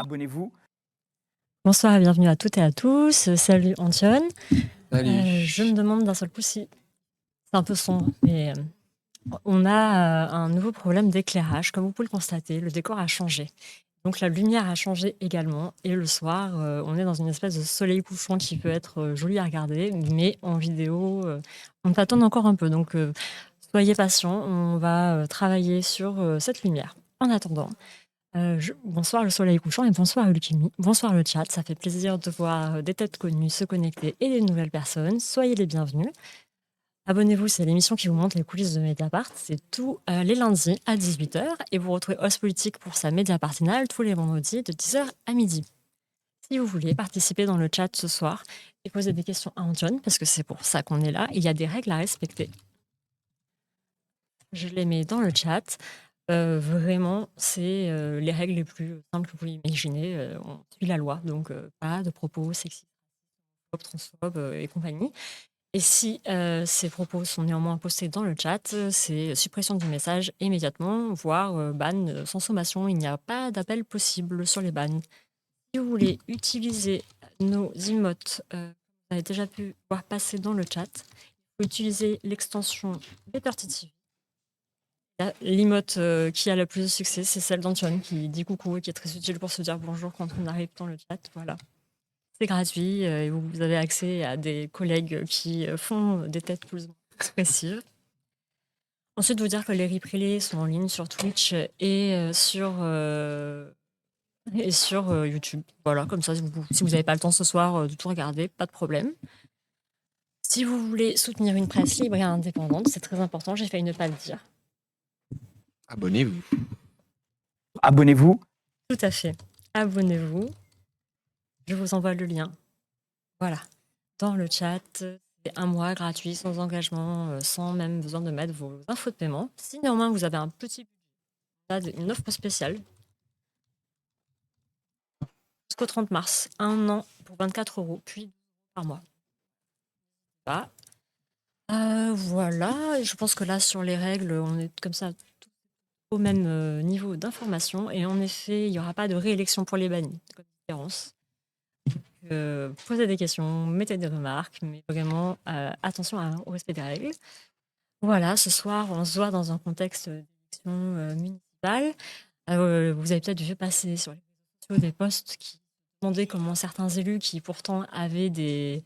Abonnez-vous. Bonsoir et bienvenue à toutes et à tous. Salut Antione. Salut. Je me demande d'un seul coup si c'est un peu sombre, mais on a un nouveau problème d'éclairage. Comme vous pouvez le constater, le décor a changé. Donc la lumière a changé également. Et le soir, on est dans une espèce de soleil couchant qui peut être joli à regarder, mais en vidéo, on t'attend encore un peu. Donc soyez patients, on va travailler sur cette lumière. En attendant, bonsoir le soleil couchant et bonsoir Ulkimi, bonsoir le chat, ça fait plaisir de voir des têtes connues se connecter et des nouvelles personnes, soyez les bienvenus. Abonnez-vous, c'est l'émission qui vous montre les coulisses de Mediapart, c'est tous les lundis à 18h et vous retrouvez Os Politique pour sa Mediapartinale tous les vendredis de 10h à midi. Si vous voulez participer dans le chat ce soir et poser des questions à Antoine, parce que c'est pour ça qu'on est là, il y a des règles à respecter. Je les mets dans le chat. Vraiment, c'est les règles les plus simples que vous pouvez imaginer. On suit la loi, donc pas de propos sexistes, transphobes et compagnie. Et si ces propos sont néanmoins postés dans le chat, c'est suppression du message immédiatement, voire ban sans sommation. Il n'y a pas d'appel possible sur les bans. Si vous voulez utiliser nos emotes, vous avez déjà pu voir passer dans le chat, vous pouvez utiliser l'extension BetterTTV. L'emote qui a le plus de succès, c'est celle d'Antoine qui dit coucou et qui est très utile pour se dire bonjour quand on arrive dans le chat. Voilà. C'est gratuit et vous avez accès à des collègues qui font des têtes plus expressives. Ensuite, vous dire que les replays sont en ligne sur Twitch et sur YouTube. Voilà, comme ça, si vous n'avez pas le temps ce soir de tout regarder, pas de problème. Si vous voulez soutenir une presse libre et indépendante, c'est très important, j'ai failli ne pas le dire. Abonnez-vous. Abonnez-vous. Tout à fait. Abonnez-vous. Je vous envoie le lien. Voilà. Dans le chat, c'est 1 mois gratuit, sans engagement, sans même besoin de mettre vos infos de paiement. Si néanmoins vous avez un petit budget, une offre spéciale, jusqu'au 30 mars, 1 an pour 24 €, puis par mois. Voilà, et je pense que là, sur les règles, on est comme ça au même niveau d'information. Et en effet, il n'y aura pas de réélection pour les bannis. Comme différence. Posez des questions, mettez des remarques, mais vraiment attention au respect des règles. Voilà, ce soir, on se voit dans un contexte d'élection municipale. Vous avez peut-être vu passer sur les réseaux sociaux des posts qui demandaient comment certains élus qui pourtant avaient des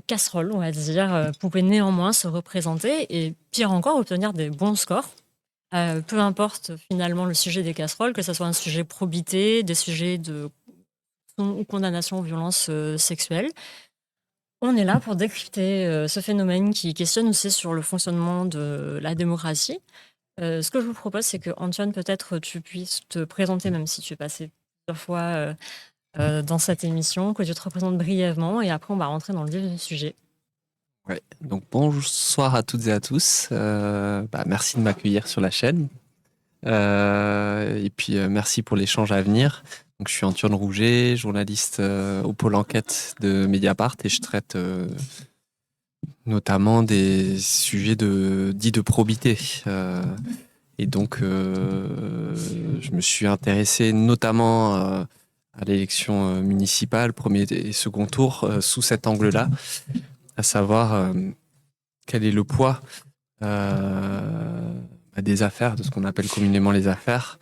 casseroles, on va dire, pouvaient néanmoins se représenter et pire encore, obtenir des bons scores. Peu importe finalement le sujet des casseroles, que ce soit un sujet probité, des sujets de ou condamnation aux violences sexuelles. On est là pour décrypter ce phénomène qui questionne aussi sur le fonctionnement de la démocratie. Ce que je vous propose, c'est que Antoine, peut-être tu puisses te présenter, même si tu es passé plusieurs fois dans cette émission, que tu te représentes brièvement et après on va rentrer dans le vif du sujet. Ouais. Donc bonsoir à toutes et à tous. Merci de m'accueillir sur la chaîne. Et puis merci pour l'échange à venir. Donc je suis Antoine Rouget, journaliste au pôle enquête de Mediapart et je traite notamment des sujets dits de probité. Et donc je me suis intéressé notamment à l'élection municipale, premier et second tour, sous cet angle-là, à savoir quel est le poids des affaires, de ce qu'on appelle communément les affaires,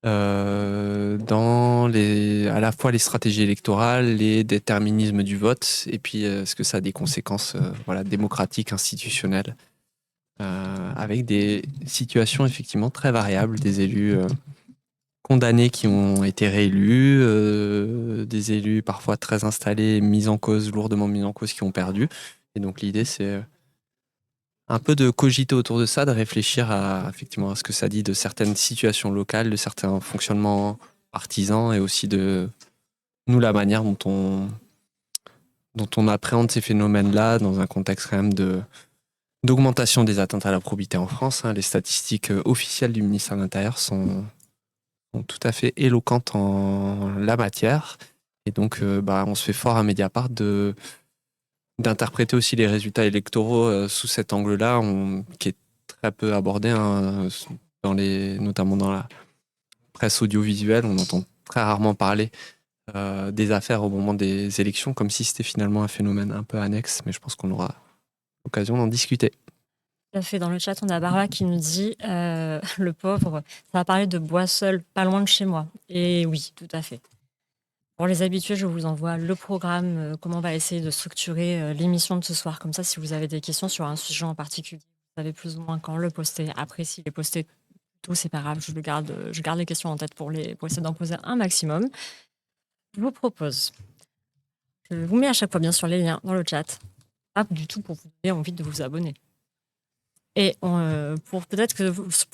dans à la fois les stratégies électorales, les déterminismes du vote, et puis est-ce que ça a des conséquences démocratiques, institutionnelles, avec des situations effectivement très variables, des élus condamnés qui ont été réélus, des élus parfois très installés, lourdement mis en cause, qui ont perdu. Et donc l'idée, c'est un peu de cogiter autour de ça, de réfléchir effectivement à ce que ça dit de certaines situations locales, de certains fonctionnements partisans, et aussi de la manière dont on appréhende ces phénomènes-là dans un contexte quand même d'augmentation des atteintes à la probité en France. Les statistiques officielles du ministère de l'Intérieur sont tout à fait éloquentes en la matière. Et donc, on se fait fort à Mediapart d'interpréter aussi les résultats électoraux sous cet angle-là, qui est très peu abordé, notamment dans la presse audiovisuelle. On entend très rarement parler des affaires au moment des élections, comme si c'était finalement un phénomène un peu annexe, mais je pense qu'on aura l'occasion d'en discuter. Tout à fait. Dans le chat, on a Barbara qui nous dit le pauvre, ça va parler de Boissel, pas loin de chez moi. Et oui, tout à fait. Pour les habitués, je vous envoie le programme, comment on va essayer de structurer l'émission de ce soir. Comme ça, si vous avez des questions sur un sujet en particulier, vous savez plus ou moins quand le poster. Après, s'il est posté tout, c'est pas grave, je garde les questions en tête pour essayer d'en poser un maximum. Je vous propose, je vous mets à chaque fois bien sûr les liens dans le chat. Pas du tout pour vous donner envie de vous abonner. Et pour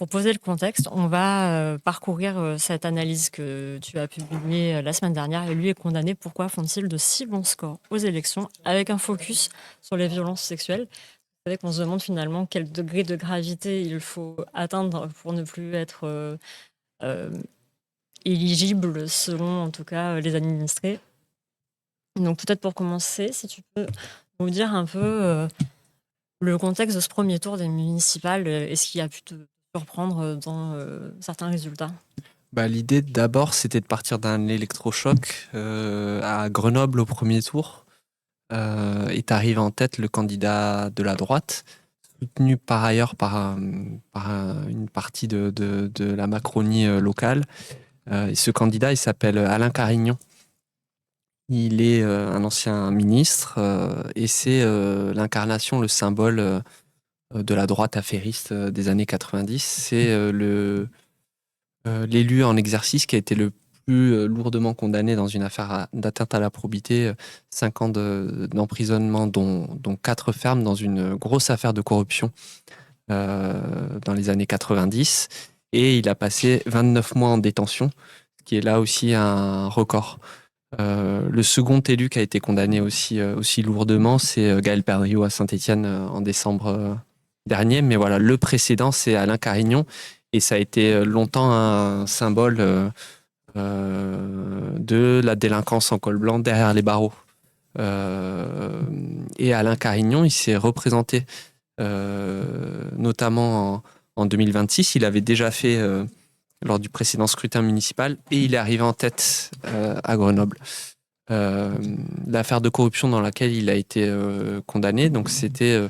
poser le contexte, on va parcourir cette analyse que tu as publiée la semaine dernière. Et lui est condamné. Pourquoi font-ils de si bons scores aux élections avec un focus sur les violences sexuelles? Vous savez qu'on se demande finalement quel degré de gravité il faut atteindre pour ne plus être éligible selon en tout cas les administrés. Donc peut-être pour commencer, si tu peux nous dire un peu le contexte de ce premier tour des municipales, est-ce qu'il a pu te surprendre dans certains résultats? L'idée d'abord, c'était de partir d'un électrochoc à Grenoble au premier tour. Est arrivé en tête le candidat de la droite, soutenu par ailleurs par une partie de la Macronie locale. Et ce candidat, il s'appelle Alain Carignon. Il est un ancien ministre et c'est l'incarnation, le symbole de la droite affairiste des années 90. C'est l'élu en exercice qui a été le plus lourdement condamné dans une affaire d'atteinte à la probité, 5 ans d'emprisonnement, dont 4 fermes, dans une grosse affaire de corruption dans les années 90. Et il a passé 29 mois en détention, ce qui est là aussi un record. Le second élu qui a été condamné aussi lourdement, c'est Gaël Perdriau à Saint-Étienne en décembre dernier. Mais voilà, le précédent, c'est Alain Carignon. Et ça a été longtemps un symbole de la délinquance en col blanc derrière les barreaux. Et Alain Carignon, il s'est représenté notamment en 2026. Il avait déjà fait lors du précédent scrutin municipal et il est arrivé en tête à Grenoble. L'affaire de corruption dans laquelle il a été condamné, donc c'était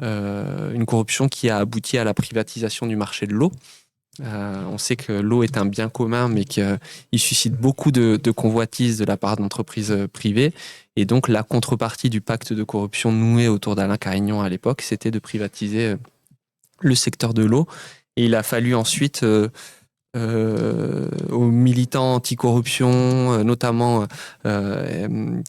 une corruption qui a abouti à la privatisation du marché de l'eau. On sait que l'eau est un bien commun, mais qu'il suscite beaucoup de convoitises de la part d'entreprises privées. Et donc, la contrepartie du pacte de corruption noué autour d'Alain Carignon à l'époque, c'était de privatiser le secteur de l'eau. Et il a fallu ensuite aux militants anticorruption, notamment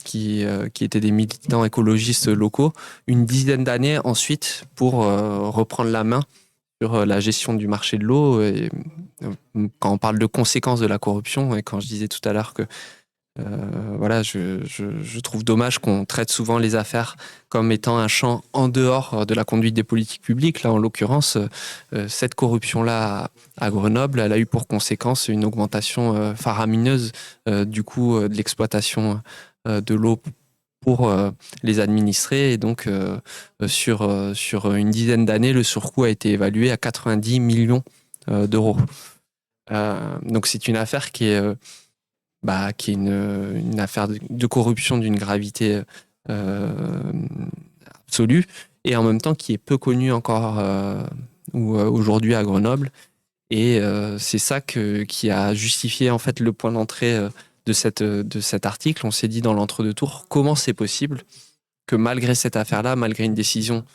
qui étaient des militants écologistes locaux, une dizaine d'années ensuite pour reprendre la main sur la gestion du marché de l'eau. Et quand on parle de conséquences de la corruption, et quand je disais tout à l'heure que voilà, je trouve dommage qu'on traite souvent les affaires comme étant un champ en dehors de la conduite des politiques publiques. Là, en l'occurrence, cette corruption-là à Grenoble, elle a eu pour conséquence une augmentation faramineuse du coût de l'exploitation de l'eau pour les administrés. Et donc, sur une dizaine d'années, le surcoût a été évalué à 90 millions d'euros. Donc, c'est une affaire qui est une affaire de corruption d'une gravité absolue et en même temps qui est peu connue encore aujourd'hui à Grenoble. Et c'est ça qui a justifié en fait le point d'entrée de cet article. On s'est dit dans l'entre-deux tours, comment c'est possible que malgré cette affaire-là, malgré une décision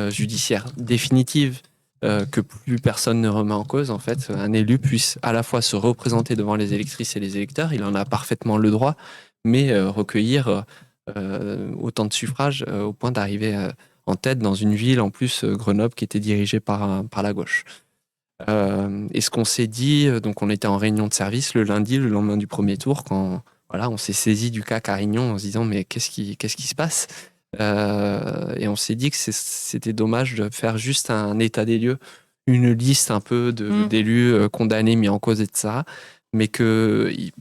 judiciaire définitive que plus personne ne remet en cause, en fait, un élu puisse à la fois se représenter devant les électrices et les électeurs, il en a parfaitement le droit, mais recueillir autant de suffrages au point d'arriver en tête dans une ville, en plus Grenoble, qui était dirigée par la gauche. Et ce qu'on s'est dit, donc on était en réunion de service le lundi, le lendemain du premier tour, quand voilà, on s'est saisi du cas Carignon en se disant mais qu'est-ce qui se passe? Et on s'est dit que c'était dommage de faire juste un état des lieux, une liste un peu d'élus condamnés, mis en cause, etc. Mais qu'il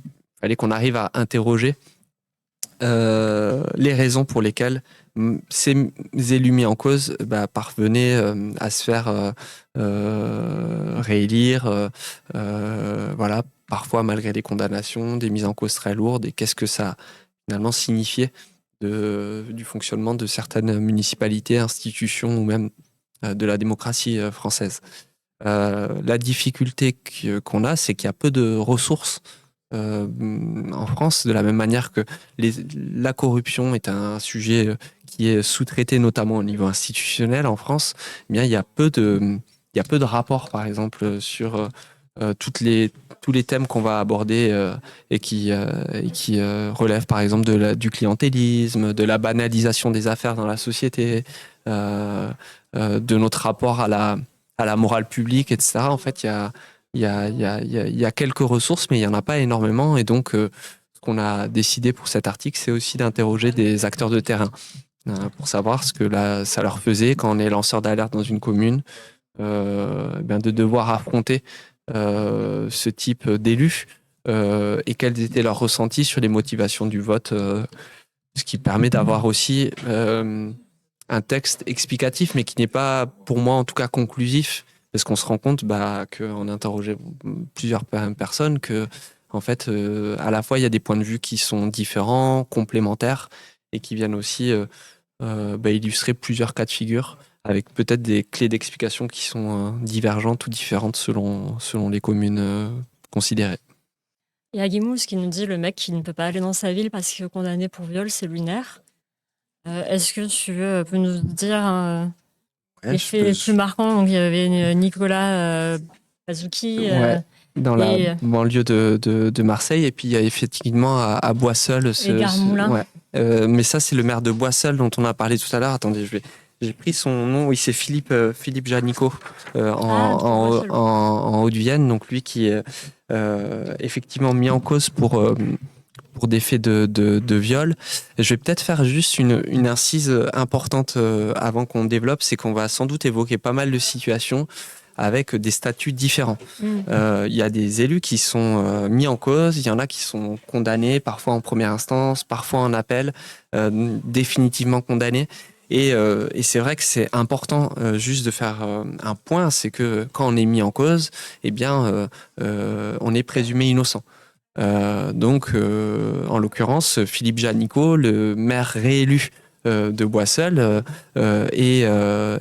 fallait qu'on arrive à interroger les raisons pour lesquelles ces élus mis en cause parvenaient à se faire réélire, voilà, parfois malgré des condamnations, des mises en cause très lourdes, et qu'est-ce que ça finalement signifiait du fonctionnement de certaines municipalités, institutions ou même de la démocratie française. La difficulté qu'on a, c'est qu'il y a peu de ressources en France, de la même manière que la corruption est un sujet qui est sous-traité notamment au niveau institutionnel en France. Eh bien, il y a peu de rapports, par exemple, sur tous les thèmes qu'on va aborder et qui relèvent, par exemple, du clientélisme, de la banalisation des affaires dans la société, de notre rapport à la morale publique, etc. En fait, il y a quelques ressources, mais il n'y en a pas énormément. Et donc, ce qu'on a décidé pour cet article, c'est aussi d'interroger des acteurs de terrain pour savoir ce que ça leur faisait quand on est lanceur d'alerte dans une commune, de devoir affronter ce type d'élus et quels étaient leurs ressentis sur les motivations du vote, ce qui permet d'avoir aussi un texte explicatif, mais qui n'est pas, pour moi en tout cas, conclusif, parce qu'on se rend compte qu'en interrogeant plusieurs personnes, que en fait, à la fois, il y a des points de vue qui sont différents, complémentaires, et qui viennent aussi illustrer plusieurs cas de figure, avec peut-être des clés d'explication qui sont divergentes ou différentes selon les communes considérées. Il y a Guimousse qui nous dit le mec qui ne peut pas aller dans sa ville parce qu'il est condamné pour viol, c'est lunaire. Est-ce que tu peux nous dire les faits les plus marquants? Donc, il y avait Nicolas Bazouki. Dans la banlieue de Marseille, et puis il y a effectivement à Boisseul Garmoulin. Mais ça, c'est le maire de Boisseul dont on a parlé tout à l'heure. Attendez, j'ai pris son nom. Oui, c'est Philippe Janico en Haute-Vienne. Donc lui qui est effectivement mis en cause pour des faits de viol. Je vais peut-être faire juste une incise importante avant qu'on développe, c'est qu'on va sans doute évoquer pas mal de situations avec des statuts différents. Il y a des élus qui sont mis en cause, il y en a qui sont condamnés, parfois en première instance, parfois en appel, définitivement condamnés. Et c'est vrai que c'est important juste de faire un point, c'est que quand on est mis en cause, eh bien, on est présumé innocent. Donc, en l'occurrence, Philippe Janico, le maire réélu de Boisseul, est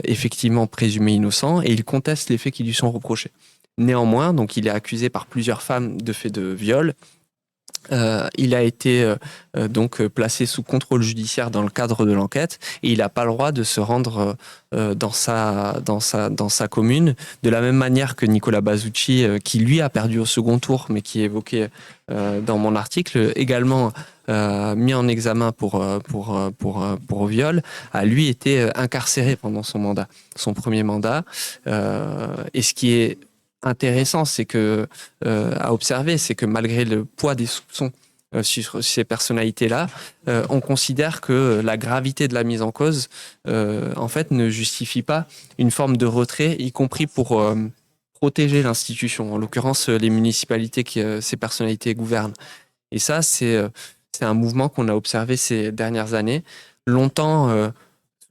effectivement présumé innocent et il conteste les faits qui lui sont reprochés. Néanmoins, donc, il est accusé par plusieurs femmes de faits de viol. Il a été donc placé sous contrôle judiciaire dans le cadre de l'enquête et il n'a pas le droit de se rendre dans sa commune, de la même manière que Nicolas Bazzucchi, qui lui a perdu au second tour, mais qui est évoqué dans mon article, également mis en examen pour viol, a lui été incarcéré pendant son premier mandat. Et ce qui est intéressant, c'est que à observer, c'est que malgré le poids des soupçons sur ces personnalités-là, on considère que la gravité de la mise en cause, en fait, ne justifie pas une forme de retrait, y compris pour protéger l'institution, en l'occurrence les municipalités que ces personnalités gouvernent. Et ça, c'est un mouvement qu'on a observé ces dernières années. Longtemps,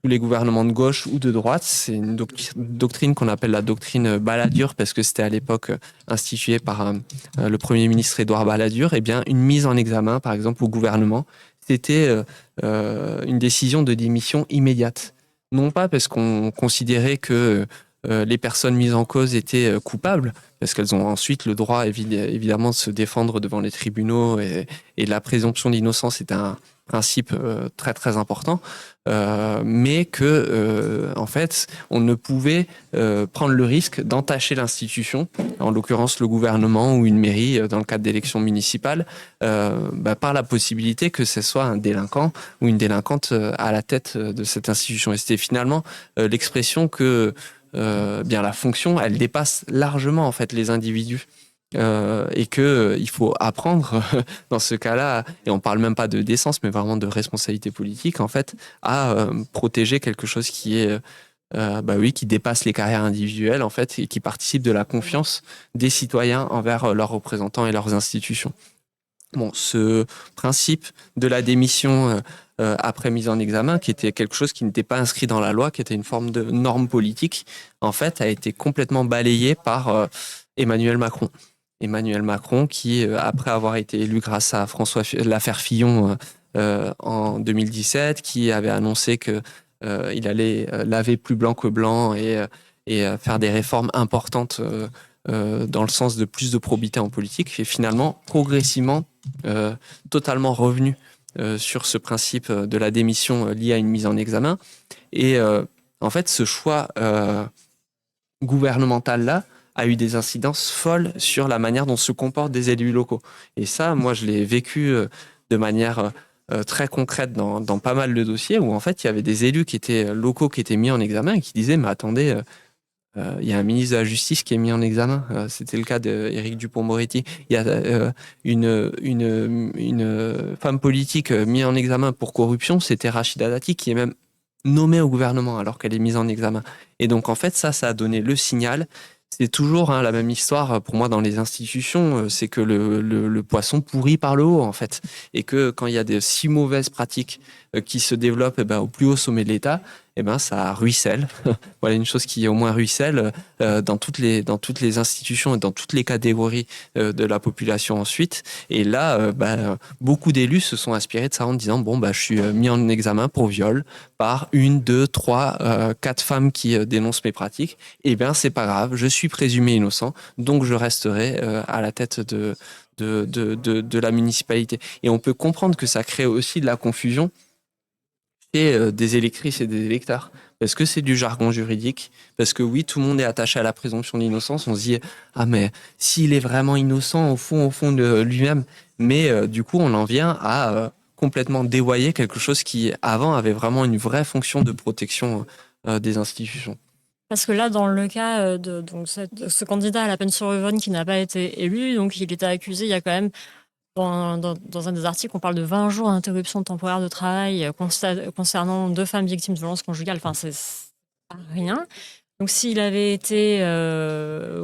sous les gouvernements de gauche ou de droite, c'est une doctrine qu'on appelle la doctrine Balladur, parce que c'était à l'époque institué par le Premier ministre Édouard Balladur. Eh bien, une mise en examen, par exemple, au gouvernement, c'était une décision de démission immédiate. Non pas parce qu'on considérait que les personnes mises en cause étaient coupables, parce qu'elles ont ensuite le droit évidemment de se défendre devant les tribunaux, et la présomption d'innocence est un principe très très important, mais que en fait on ne pouvait prendre le risque d'entacher l'institution, en l'occurrence le gouvernement ou une mairie dans le cadre d'élections municipales, par la possibilité que ce soit un délinquant ou une délinquante à la tête de cette institution. Et c'était finalement l'expression que bien la fonction, elle dépasse largement en fait les individus. Et que il faut apprendre dans ce cas-là, et on parle même pas de décence, mais vraiment de responsabilité politique, en fait, à protéger quelque chose qui est qui dépasse les carrières individuelles, en fait, et qui participe de la confiance des citoyens envers leurs représentants et leurs institutions. Bon, ce principe de la démission après mise en examen, qui était quelque chose qui n'était pas inscrit dans la loi, qui était une forme de norme politique, en fait, a été complètement balayé par Emmanuel Macron. Emmanuel Macron, qui, après avoir été élu grâce à l'affaire Fillon en 2017, qui avait annoncé que il allait laver plus blanc que blanc et faire des réformes importantes dans le sens de plus de probité en politique, et finalement, progressivement, totalement revenu sur ce principe de la démission liée à une mise en examen. Et en fait, ce choix gouvernemental-là a eu des incidences folles sur la manière dont se comportent des élus locaux. Et ça, moi, je l'ai vécu de manière très concrète dans pas mal de dossiers où, en fait, il y avait des élus qui étaient locaux qui étaient mis en examen et qui disaient « Mais attendez, il y a un ministre de la Justice qui est mis en examen. » C'était le cas d'Éric Dupond-Moretti. Il y a une femme politique mise en examen pour corruption, c'était Rachida Dati, qui est même nommée au gouvernement alors qu'elle est mise en examen. Et donc, en fait, ça a donné le signal. C'est toujours la même histoire pour moi dans les institutions, c'est que le poisson pourrit par le haut, en fait. Et que quand il y a de si mauvaises pratiques qui se développent au plus haut sommet de l'État, ça ruisselle. Voilà une chose qui au moins ruisselle dans toutes les institutions et dans toutes les catégories de la population ensuite. Et là, beaucoup d'élus se sont inspirés de ça en disant je suis mis en examen pour viol par 1, 2, 3, 4 femmes qui dénoncent mes pratiques. C'est pas grave, je suis présumé innocent, donc je resterai à la tête de la municipalité. Et on peut comprendre que ça crée aussi de la confusion chez des électrices et des électeurs. Parce que c'est du jargon juridique, parce que oui, tout le monde est attaché à la présomption d'innocence. On se dit, mais s'il est vraiment innocent au fond de lui-même, mais du coup, on en vient à complètement dévoyer quelque chose qui, avant, avait vraiment une vraie fonction de protection des institutions. Parce que là, dans le cas de ce candidat à la peine sur Yvonne qui n'a pas été élu, donc il était accusé, il y a quand même, dans un des articles, on parle de 20 jours d'interruption temporaire de travail concernant 2 femmes victimes de violences conjugales. Enfin, c'est pas rien. Donc, s'il avait été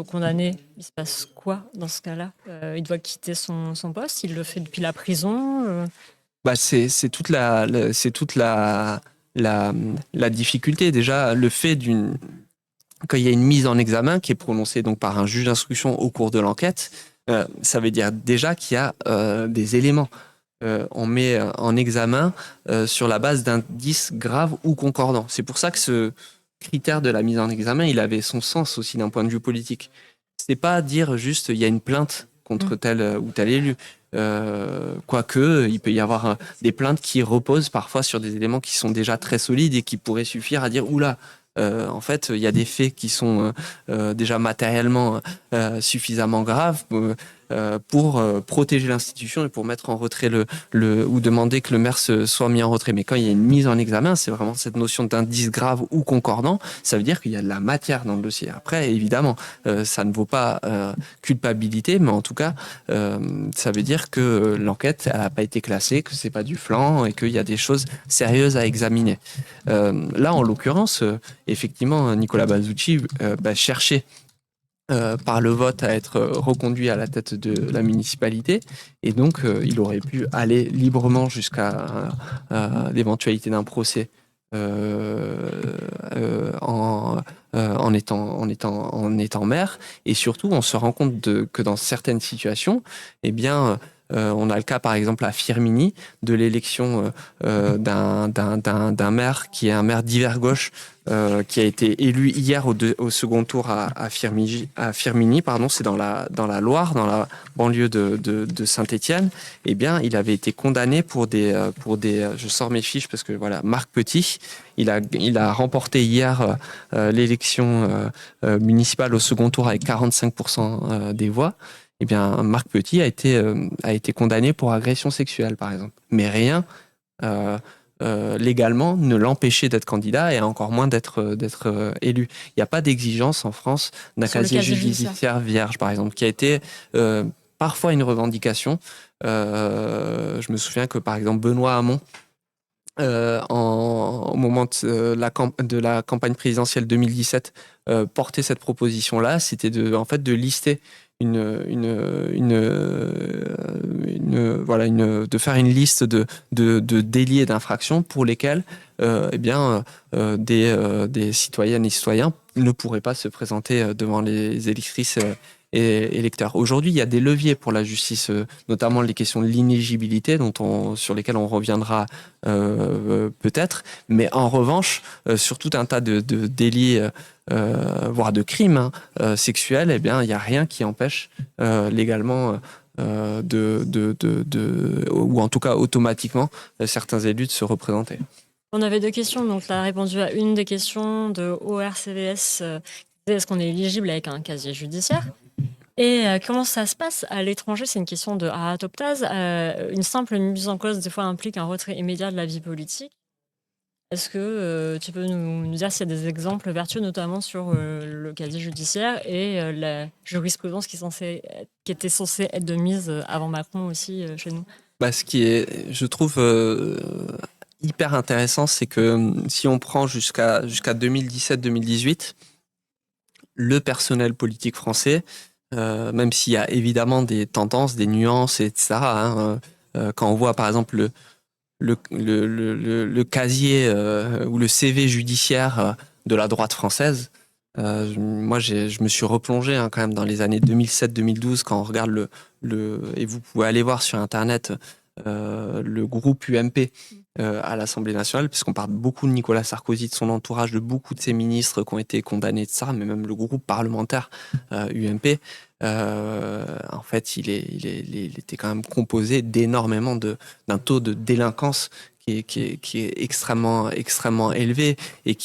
condamné, il se passe quoi dans ce cas-là? Il doit quitter son poste, il le fait depuis la prison. C'est toute la difficulté. Déjà, le fait quand il y a une mise en examen qui est prononcée donc par un juge d'instruction au cours de l'enquête, ça veut dire déjà qu'il y a des éléments. On met en examen sur la base d'indices graves ou concordants. C'est pour ça que ce critère de la mise en examen, il avait son sens aussi d'un point de vue politique. C'est pas dire juste il y a une plainte contre tel ou tel élu. Quoique, il peut y avoir des plaintes qui reposent parfois sur des éléments qui sont déjà très solides et qui pourraient suffire à dire oula. En fait, il y a des faits qui sont déjà matériellement suffisamment graves pour protéger l'institution et pour mettre en retrait ou demander que le maire soit mis en retrait. Mais quand il y a une mise en examen, c'est vraiment cette notion d'indice grave ou concordant. Ça veut dire qu'il y a de la matière dans le dossier. Après, évidemment, ça ne vaut pas culpabilité, mais en tout cas, ça veut dire que l'enquête n'a pas été classée, que c'est pas du flan et qu'il y a des choses sérieuses à examiner. Là, en l'occurrence, effectivement, Nicolas Balzucchi cherchait par le vote à être reconduit à la tête de la municipalité et donc il aurait pu aller librement jusqu'à l'éventualité d'un procès en étant maire. Et surtout, on se rend compte que dans certaines situations, on a le cas, par exemple, à Firminy, de l'élection d'un maire qui est un maire d'hiver gauche, qui a été élu hier au second tour à Firminy, c'est dans la Loire, dans la banlieue de Saint-Étienne. Il avait été condamné pour des je sors mes fiches parce que voilà, Marc Petit, il a remporté hier l'élection municipale au second tour avec 45% des voix. Marc Petit a été condamné pour agression sexuelle, par exemple. Mais rien, légalement, ne l'empêchait d'être candidat et encore moins d'être élu. Il n'y a pas d'exigence en France d'un casier judiciaire vierge, par exemple, qui a été parfois une revendication. Je me souviens que, par exemple, Benoît Hamon, au moment de la campagne présidentielle 2017, portait cette proposition-là, c'était de lister une de faire une liste de délits et d'infractions pour lesquels des citoyennes et citoyens ne pourraient pas se présenter devant les électrices et électeurs. Aujourd'hui, il y a des leviers pour la justice, notamment les questions de l'inéligibilité sur lesquelles on reviendra peut-être, mais en revanche, sur tout un tas de délits, voire de crimes sexuels, il n'y a rien qui empêche légalement ou en tout cas automatiquement certains élus de se représenter. On avait 2 questions, donc tu as répondu à une des questions de ORCVS, est-ce qu'on est éligible avec un casier judiciaire? Et comment ça se passe à l'étranger? C'est une question de Aratoptase. Une simple mise en cause, des fois, implique un retrait immédiat de la vie politique. Est-ce que tu peux nous dire s'il y a des exemples vertueux, notamment sur le casier judiciaire et la jurisprudence qui était censée être de mise avant Macron aussi chez nous? Ce qui est, je trouve, hyper intéressant, c'est que si on prend jusqu'à 2017-2018, le personnel politique français, même s'il y a évidemment des tendances, des nuances, etc. Quand on voit par exemple le casier ou le CV judiciaire de la droite française, moi je me suis replongé quand même dans les années 2007-2012 quand on regarde et vous pouvez aller voir sur internet le groupe UMP à l'Assemblée nationale, puisqu'on parle beaucoup de Nicolas Sarkozy, de son entourage, de beaucoup de ses ministres qui ont été condamnés de ça, mais même le groupe parlementaire UMP, en fait, il était quand même composé d'énormément d'un taux de délinquance qui est extrêmement élevé et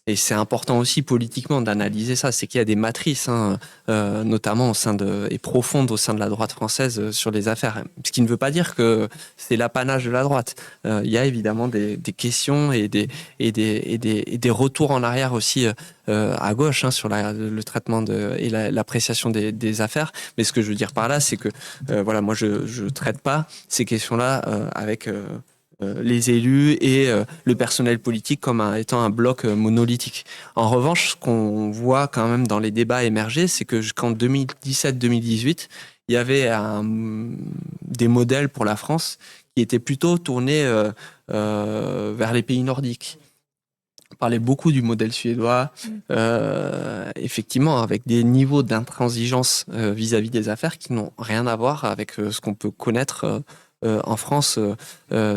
et c'est important aussi politiquement d'analyser ça, c'est qu'il y a des matrices, notamment et profondes au sein de la droite française sur les affaires. Ce qui ne veut pas dire que c'est l'apanage de la droite. Il y a évidemment des questions et des retours en arrière aussi à gauche sur le traitement et l'appréciation des affaires. Mais ce que je veux dire par là, c'est que moi je traite pas ces questions-là avec les élus et le personnel politique comme étant un bloc monolithique. En revanche, ce qu'on voit quand même dans les débats émerger, c'est que jusqu'en 2017-2018, il y avait des modèles pour la France qui étaient plutôt tournés vers les pays nordiques. On parlait beaucoup du modèle suédois, effectivement, avec des niveaux d'intransigeance vis-à-vis des affaires qui n'ont rien à voir avec ce qu'on peut connaître en France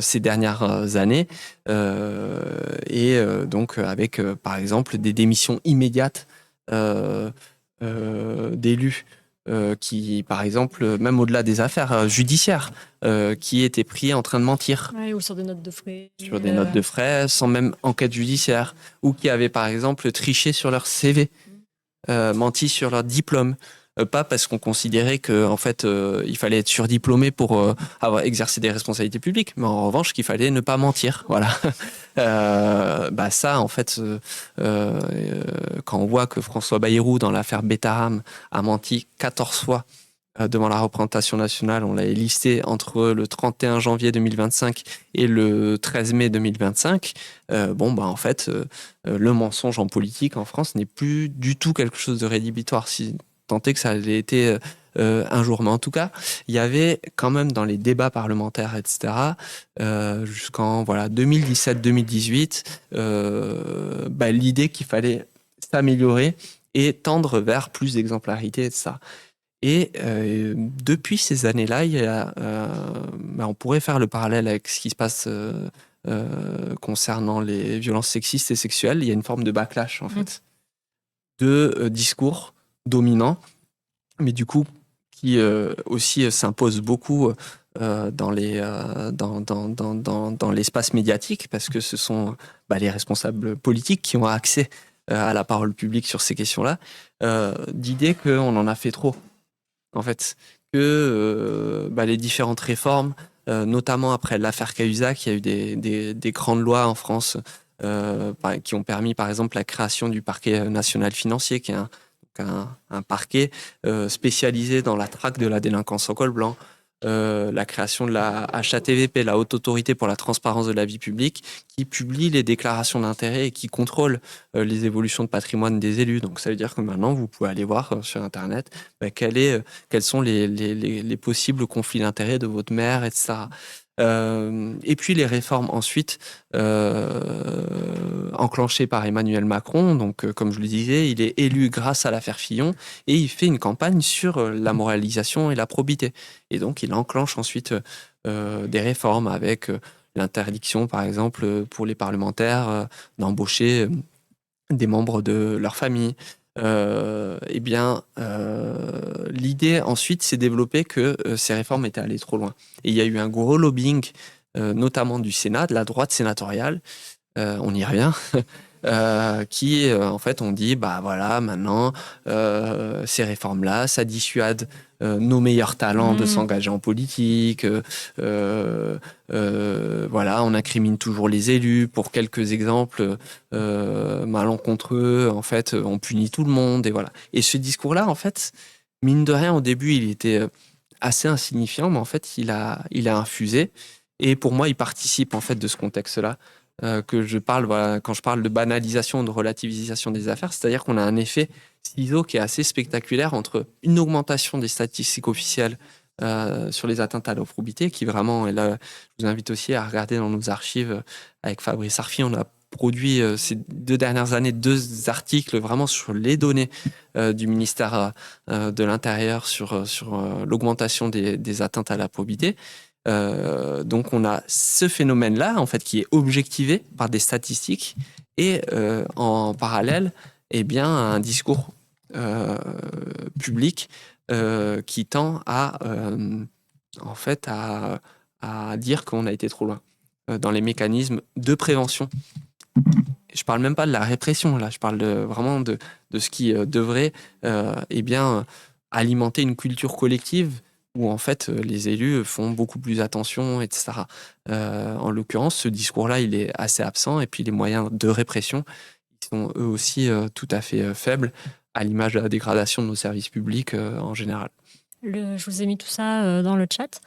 ces dernières années, donc avec par exemple des démissions immédiates d'élus qui, par exemple, même au-delà des affaires judiciaires, qui étaient pris en train de mentir. Ouais, ou sur des notes de frais. Sur des notes de frais, sans même enquête judiciaire, ou qui avaient par exemple triché sur leur CV, menti sur leur diplôme. Pas parce qu'on considérait qu'en fait, il fallait être surdiplômé pour avoir exercé des responsabilités publiques, mais en revanche qu'il fallait ne pas mentir. Voilà. Ça, en fait, quand on voit que François Bayrou, dans l'affaire Betaham, a menti 14 fois devant la représentation nationale, on l'a listé entre le 31 janvier 2025 et le 13 mai 2025, en fait, le mensonge en politique en France n'est plus du tout quelque chose de rédhibitoire. Tant est que ça avait été un jour. Mais en tout cas, il y avait quand même dans les débats parlementaires, etc., jusqu'en 2017-2018, l'idée qu'il fallait s'améliorer et tendre vers plus d'exemplarité et de ça. Et depuis ces années-là, on pourrait faire le parallèle avec ce qui se passe concernant les violences sexistes et sexuelles. Il y a une forme de backlash, en fait, de discours dominant, mais du coup qui aussi s'impose beaucoup dans l'espace médiatique, parce que ce sont les responsables politiques qui ont accès à la parole publique sur ces questions-là, d'idée qu'on en a fait trop, en fait, que les différentes réformes, notamment après l'affaire Cahuzac, il y a eu des grandes lois en France qui ont permis par exemple la création du parquet national financier, qui est un parquet spécialisé dans la traque de la délinquance en col blanc, la création de la HATVP, la Haute Autorité pour la Transparence de la Vie Publique, qui publie les déclarations d'intérêt et qui contrôle les évolutions de patrimoine des élus. Donc ça veut dire que maintenant, vous pouvez aller voir sur Internet quels sont les possibles conflits d'intérêts de votre maire, etc. Et puis les réformes ensuite enclenchées par Emmanuel Macron. Donc, comme je le disais, il est élu grâce à l'affaire Fillon et il fait une campagne sur la moralisation et la probité. Et donc, il enclenche ensuite des réformes avec l'interdiction, par exemple, pour les parlementaires d'embaucher des membres de leur famille. L'idée ensuite s'est développée que ces réformes étaient allées trop loin. Et il y a eu un gros lobbying, notamment du Sénat, de la droite sénatoriale, on y revient, qui en fait ont dit bah voilà, maintenant ces réformes-là, ça dissuade nos meilleurs talents de s'engager en politique. Voilà, on incrimine toujours les élus. Pour quelques exemples malencontreux, en fait, on punit tout le monde et voilà. Et ce discours-là, en fait, mine de rien, au début, il était assez insignifiant, mais en fait, il a infusé. Et pour moi, il participe en fait de ce contexte-là. Que je parle, voilà, quand je parle de banalisation, de relativisation des affaires, c'est-à-dire qu'on a un effet ciseau qui est assez spectaculaire entre une augmentation des statistiques officielles sur les atteintes à la probité, qui vraiment, et là, je vous invite aussi à regarder dans nos archives avec Fabrice Arfi, on a produit ces 2 dernières années 2 articles vraiment sur les données du ministère de l'Intérieur sur l'augmentation des atteintes à la probité. Donc on a ce phénomène-là en fait qui est objectivé par des statistiques et en parallèle un discours public qui tend à dire qu'on a été trop loin dans les mécanismes de prévention. Je parle même pas de la répression là, je parle vraiment de ce qui devrait alimenter une culture collective où en fait les élus font beaucoup plus attention, etc. En l'occurrence, ce discours-là, il est assez absent, et puis les moyens de répression ils sont eux aussi tout à fait faibles, à l'image de la dégradation de nos services publics en général. Je vous ai mis tout ça dans le chat.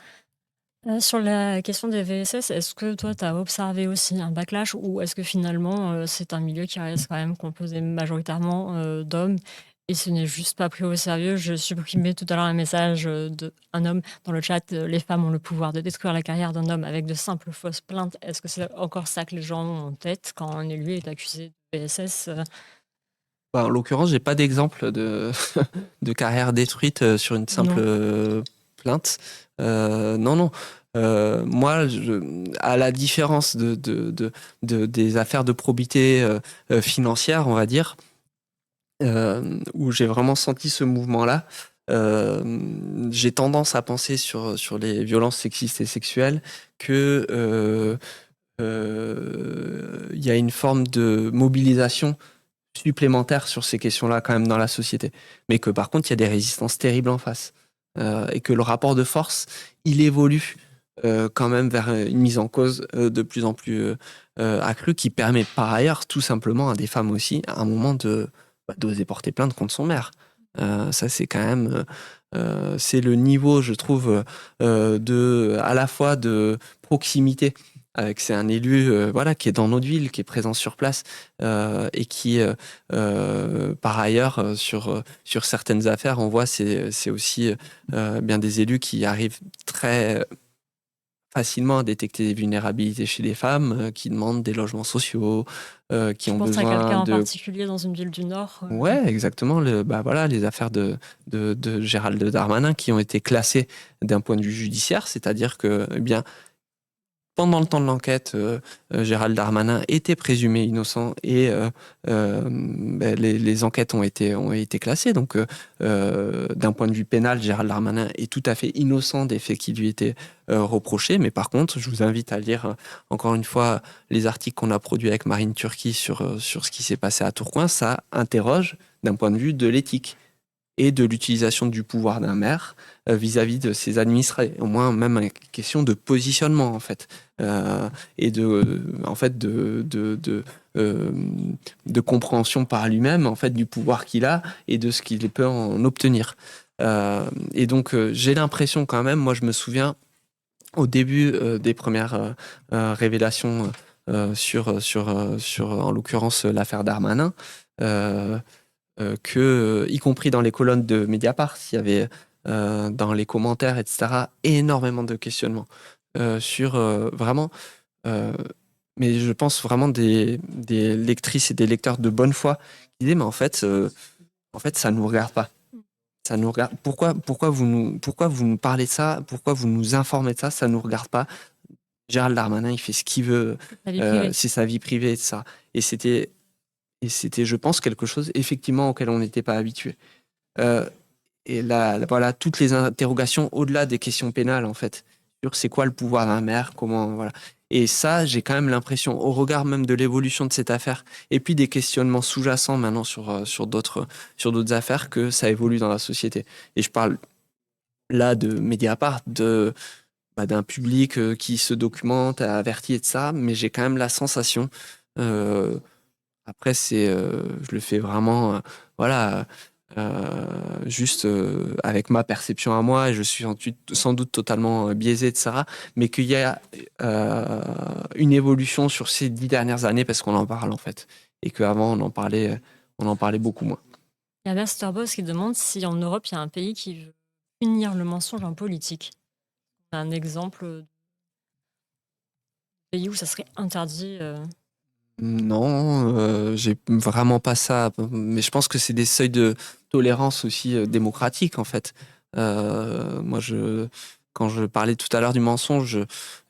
Sur la question des VSS, est-ce que toi, tu as observé aussi un backlash, ou est-ce que finalement, c'est un milieu qui reste quand même composé majoritairement d'hommes et ce n'est juste pas pris au sérieux? Je supprimais tout à l'heure un message d'un homme dans le chat. Les femmes ont le pouvoir de détruire la carrière d'un homme avec de simples fausses plaintes. Est-ce que c'est encore ça que les gens ont en tête quand un élu est accusé de VSS? En l'occurrence, j'ai pas d'exemple de carrière détruite sur une simple plainte. Non. Moi, à la différence des affaires de probité financière, on va dire, où j'ai vraiment senti ce mouvement-là, j'ai tendance à penser sur les violences sexistes et sexuelles que y a une forme de mobilisation supplémentaire sur ces questions-là quand même dans la société, mais que par contre il y a des résistances terribles en face et que le rapport de force il évolue quand même vers une mise en cause de plus en plus accrue, qui permet par ailleurs tout simplement à des femmes aussi à un moment d'oser porter plainte contre son maire. Ça c'est quand même c'est le niveau, je trouve, à la fois de proximité avec c'est un élu qui est dans notre ville, qui est présent sur place et qui par ailleurs sur certaines affaires on voit c'est aussi bien des élus qui arrivent très facilement à détecter des vulnérabilités chez les femmes qui demandent des logements sociaux, qui ont besoin de... Je pense à quelqu'un en particulier dans une ville du Nord. Ouais, exactement. Les affaires de Gérald Darmanin qui ont été classées d'un point de vue judiciaire, c'est-à-dire que, pendant le temps de l'enquête, Gérald Darmanin était présumé innocent et les enquêtes ont été classées. Donc, d'un point de vue pénal, Gérald Darmanin est tout à fait innocent des faits qui lui étaient reprochés. Mais par contre, je vous invite à lire encore une fois les articles qu'on a produits avec Marine Turki sur ce qui s'est passé à Tourcoing. Ça interroge d'un point de vue de l'éthique et de l'utilisation du pouvoir d'un maire vis-à-vis de ses administrés, au moins même une question de positionnement en fait, et de compréhension par lui-même en fait du pouvoir qu'il a et de ce qu'il peut en obtenir. Et donc, j'ai l'impression quand même, moi je me souviens, au début des premières révélations sur en l'occurrence, l'affaire Darmanin, euh, y compris dans les colonnes de Mediapart, il y avait dans les commentaires, etc., énormément de questionnements sur vraiment, euh, mais je pense vraiment des lectrices et des lecteurs de bonne foi qui disaient, mais en fait, ça nous regarde pas. Ça nous regarde. Pourquoi vous nous parlez de ça? Pourquoi vous nous informez de ça? Ça nous regarde pas. Gérald Darmanin, il fait ce qu'il veut. La vie privée. C'est sa vie privée, ça. Et c'était, je pense, quelque chose effectivement auquel on n'était pas habitué. Euh, et là, voilà, toutes les interrogations au-delà des questions pénales, en fait, sur c'est quoi le pouvoir d'un maire, comment, voilà. Et ça, j'ai quand même l'impression, au regard même de l'évolution de cette affaire, et puis des questionnements sous-jacents maintenant sur d'autres affaires, que ça évolue dans la société. Et je parle là de Mediapart, d'un public qui se documente, averti et de ça, mais j'ai quand même la sensation, euh, après je le fais vraiment, voilà, juste avec ma perception à moi, et je suis sans doute totalement biaisé de ça, mais qu'il y a une évolution sur ces 10 dernières années parce qu'on en parle en fait, et qu'avant on en parlait beaucoup moins. Il y a Master Boss qui demande si en Europe, il y a un pays qui veut punir le mensonge en politique. Un exemple de pays où ça serait interdit. Non, j'ai vraiment pas ça. Mais je pense que c'est des seuils de tolérance aussi démocratiques en fait. Moi, quand je parlais tout à l'heure du mensonge,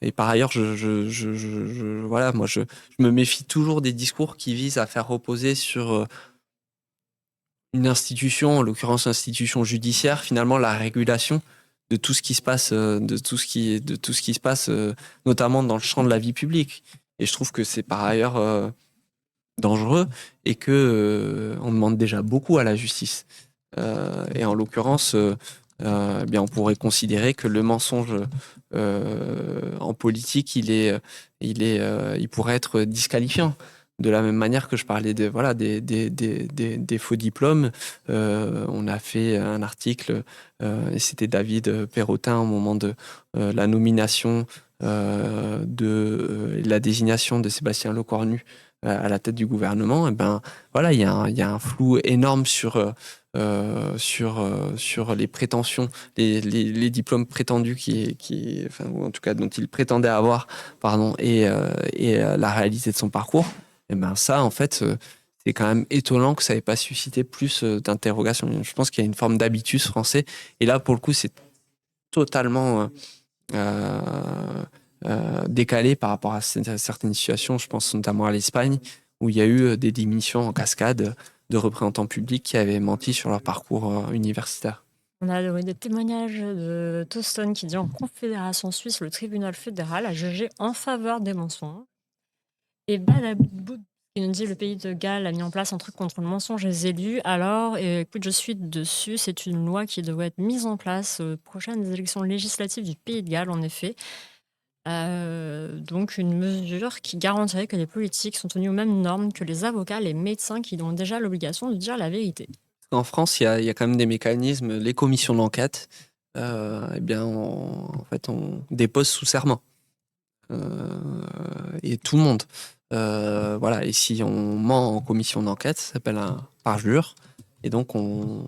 et par ailleurs, voilà, moi, je me méfie toujours des discours qui visent à faire reposer sur une institution, en l'occurrence l'institution judiciaire, finalement la régulation de tout ce qui se passe, de tout ce qui se passe, notamment dans le champ de la vie publique. Et je trouve que c'est par ailleurs dangereux et que on demande déjà beaucoup à la justice. Et en l'occurrence, eh bien, on pourrait considérer que le mensonge en politique, il pourrait être disqualifiant. De la même manière que je parlais voilà, des faux diplômes, on a fait un article, et c'était David Perrotin au moment de la nomination de la désignation de Sébastien Lecornu à la tête du gouvernement. Et ben voilà, il y a un flou énorme sur les prétentions, les diplômes prétendus enfin, ou en tout cas dont il prétendait avoir, pardon, et la réalité de son parcours. Et ben ça, en fait, c'est quand même étonnant que ça n'ait pas suscité plus d'interrogations. Je pense qu'il y a une forme d'habitus français. Et là, pour le coup, c'est totalement décalé par rapport à certaines situations. Je pense notamment à l'Espagne, où il y a eu des démissions en cascade de représentants publics qui avaient menti sur leur parcours universitaire. On a des témoignages de Toston qui dit en Confédération suisse, le tribunal fédéral a jugé en faveur des mensonges. Et Badaboud qui nous dit le pays de Galles a mis en place un truc contre le mensonge des élus. Alors, écoute, je suis dessus. C'est une loi qui devrait être mise en place aux prochaines élections législatives du pays de Galles, en effet. Donc une mesure qui garantirait que les politiques sont tenus aux mêmes normes que les avocats, les médecins qui ont déjà l'obligation de dire la vérité. En France, il y a quand même des mécanismes, les commissions d'enquête, eh bien, en fait, on dépose sous serment. Et tout le monde. Voilà. Et si on ment en commission d'enquête, ça s'appelle un parjure. Et donc, on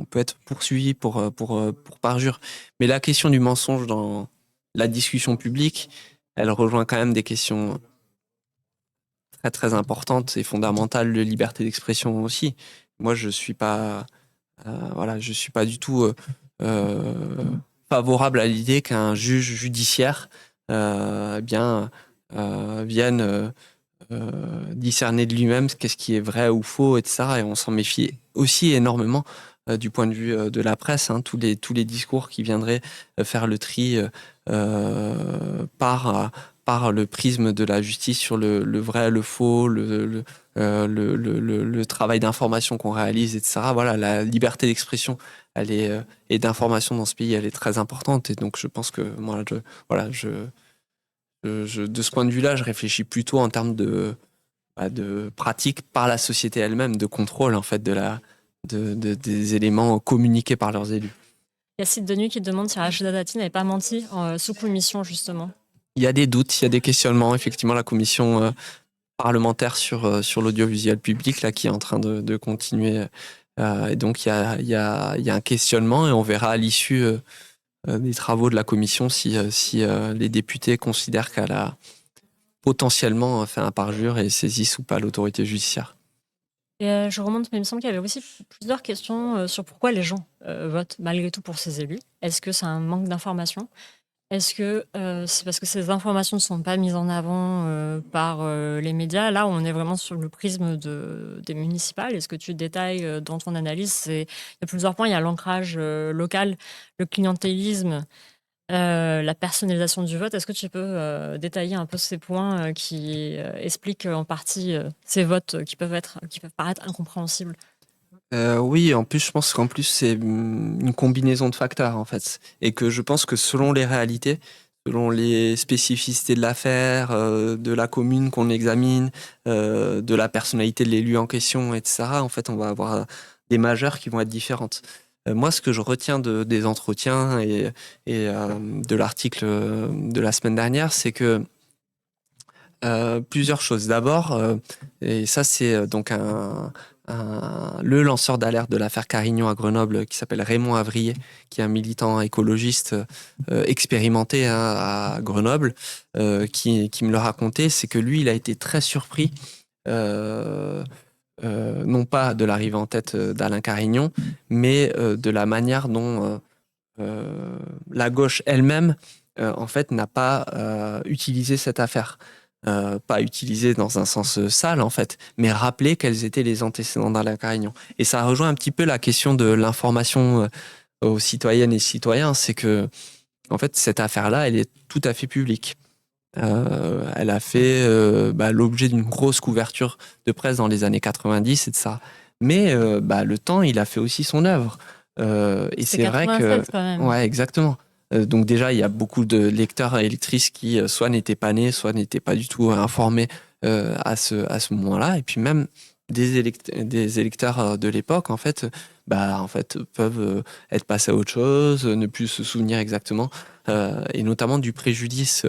peut être poursuivi pour parjure. Mais la question du mensonge dans la discussion publique, elle rejoint quand même des questions très, très importantes et fondamentales de liberté d'expression aussi. Moi, je suis pas, voilà, je suis pas du tout favorable à l'idée qu'un juge judiciaire vienne discerner de lui-même qu'est-ce qui est vrai ou faux, etc. Et on s'en méfie aussi énormément du point de vue de la presse, hein, tous les discours qui viendraient faire le tri par le prisme de la justice sur le vrai, le faux, le travail d'information qu'on réalise, etc. Voilà, la liberté d'expression et d'information dans ce pays, elle est très importante. Et donc, je pense que moi, de ce point de vue-là, je réfléchis plutôt en termes de pratique par la société elle-même, de contrôle en fait de des éléments communiqués par leurs élus. Il y a Site de Nuit qui demande si Rachida Dati n'avait pas menti sous commission, justement. Il y a des doutes, il y a des questionnements. Effectivement, la commission parlementaire sur l'audiovisuel public là, qui est en train de continuer. Et donc, il y a un questionnement et on verra à l'issue des travaux de la commission si les députés considèrent qu'elle a potentiellement fait un parjure et saisissent ou pas l'autorité judiciaire. Et je remonte, mais il me semble qu'il y avait aussi plusieurs questions sur pourquoi les gens votent malgré tout pour ces élus. Est-ce que c'est un manque d'information? Est-ce que c'est parce que ces informations ne sont pas mises en avant par les médias? Là, on est vraiment sur le prisme des municipales. Est-ce que tu détailles dans ton analyse? Il y a plusieurs points. Il y a l'ancrage local, le clientélisme, la personnalisation du vote. Est-ce que tu peux détailler un peu ces points qui expliquent en partie ces votes qui peuvent paraître incompréhensibles? Oui, en plus, je pense qu'en plus, c'est une combinaison de facteurs, en fait. Et que je pense que selon les réalités, selon les spécificités de l'affaire, de la commune qu'on examine, de la personnalité de l'élu en question, etc., en fait, on va avoir des majeures qui vont être différentes. Moi, ce que je retiens des entretiens et de l'article de la semaine dernière, c'est que plusieurs choses. D'abord, et ça, c'est donc le lanceur d'alerte de l'affaire Carignan à Grenoble qui s'appelle Raymond Avrier, qui est un militant écologiste expérimenté à Grenoble, qui me le racontait, c'est que lui, il a été très surpris, non pas de l'arrivée en tête d'Alain Carignan, mais de la manière dont la gauche elle-même, en fait, n'a pas utilisé cette affaire. Pas utilisé dans un sens sale en fait, mais rappeler quels étaient les antécédents d'Alain Carignan. Et ça rejoint un petit peu la question de l'information aux citoyennes et citoyens, c'est que en fait cette affaire-là, elle est tout à fait publique. Elle a fait l'objet d'une grosse couverture de presse dans les années 90 et de ça. Mais le temps, il a fait aussi son œuvre. Et c'est vrai que 87 quand même. ouais, exactement. Donc déjà, il y a beaucoup de lecteurs et lectrices qui soit n'étaient pas nés, soit n'étaient pas du tout informés à ce moment-là. Et puis même des électeurs de l'époque, en fait, peuvent être passés à autre chose, ne plus se souvenir exactement, et notamment du préjudice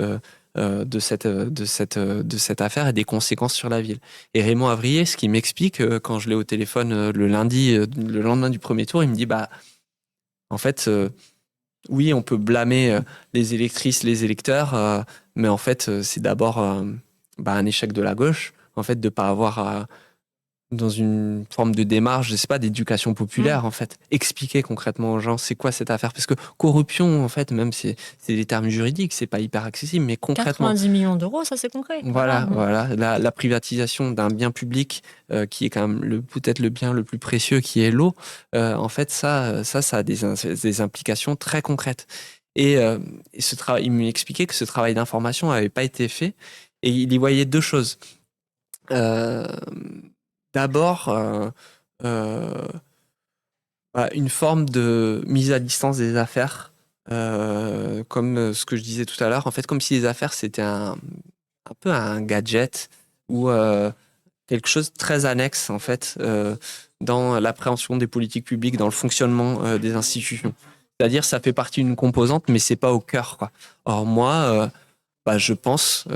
de cette affaire et des conséquences sur la ville. Et Raymond Avrier, ce qui m'explique quand je l'ai au téléphone le lundi, le lendemain du premier tour, il me dit en fait, oui, on peut blâmer les électrices, les électeurs, mais en fait, c'est d'abord un échec de la gauche, en fait, de ne pas avoir, dans une forme de démarche, je sais pas, d'éducation populaire, en fait, expliquer concrètement aux gens c'est quoi cette affaire. Parce que corruption, en fait, même c'est des termes juridiques, c'est pas hyper accessible, mais concrètement. 90 millions d'euros, ça c'est concret. Voilà. La privatisation d'un bien public qui est quand même peut-être le bien le plus précieux, qui est l'eau, en fait, ça a des implications très concrètes. Et ce travail, il m'expliquait que ce travail d'information n'avait pas été fait et il y voyait deux choses. D'abord, une forme de mise à distance des affaires, comme ce que je disais tout à l'heure, en fait, comme si les affaires c'était un peu un gadget ou quelque chose de très annexe en fait dans l'appréhension des politiques publiques, dans le fonctionnement des institutions. C'est-à-dire, ça fait partie d'une composante, mais c'est pas au cœur, quoi. Or moi, je pense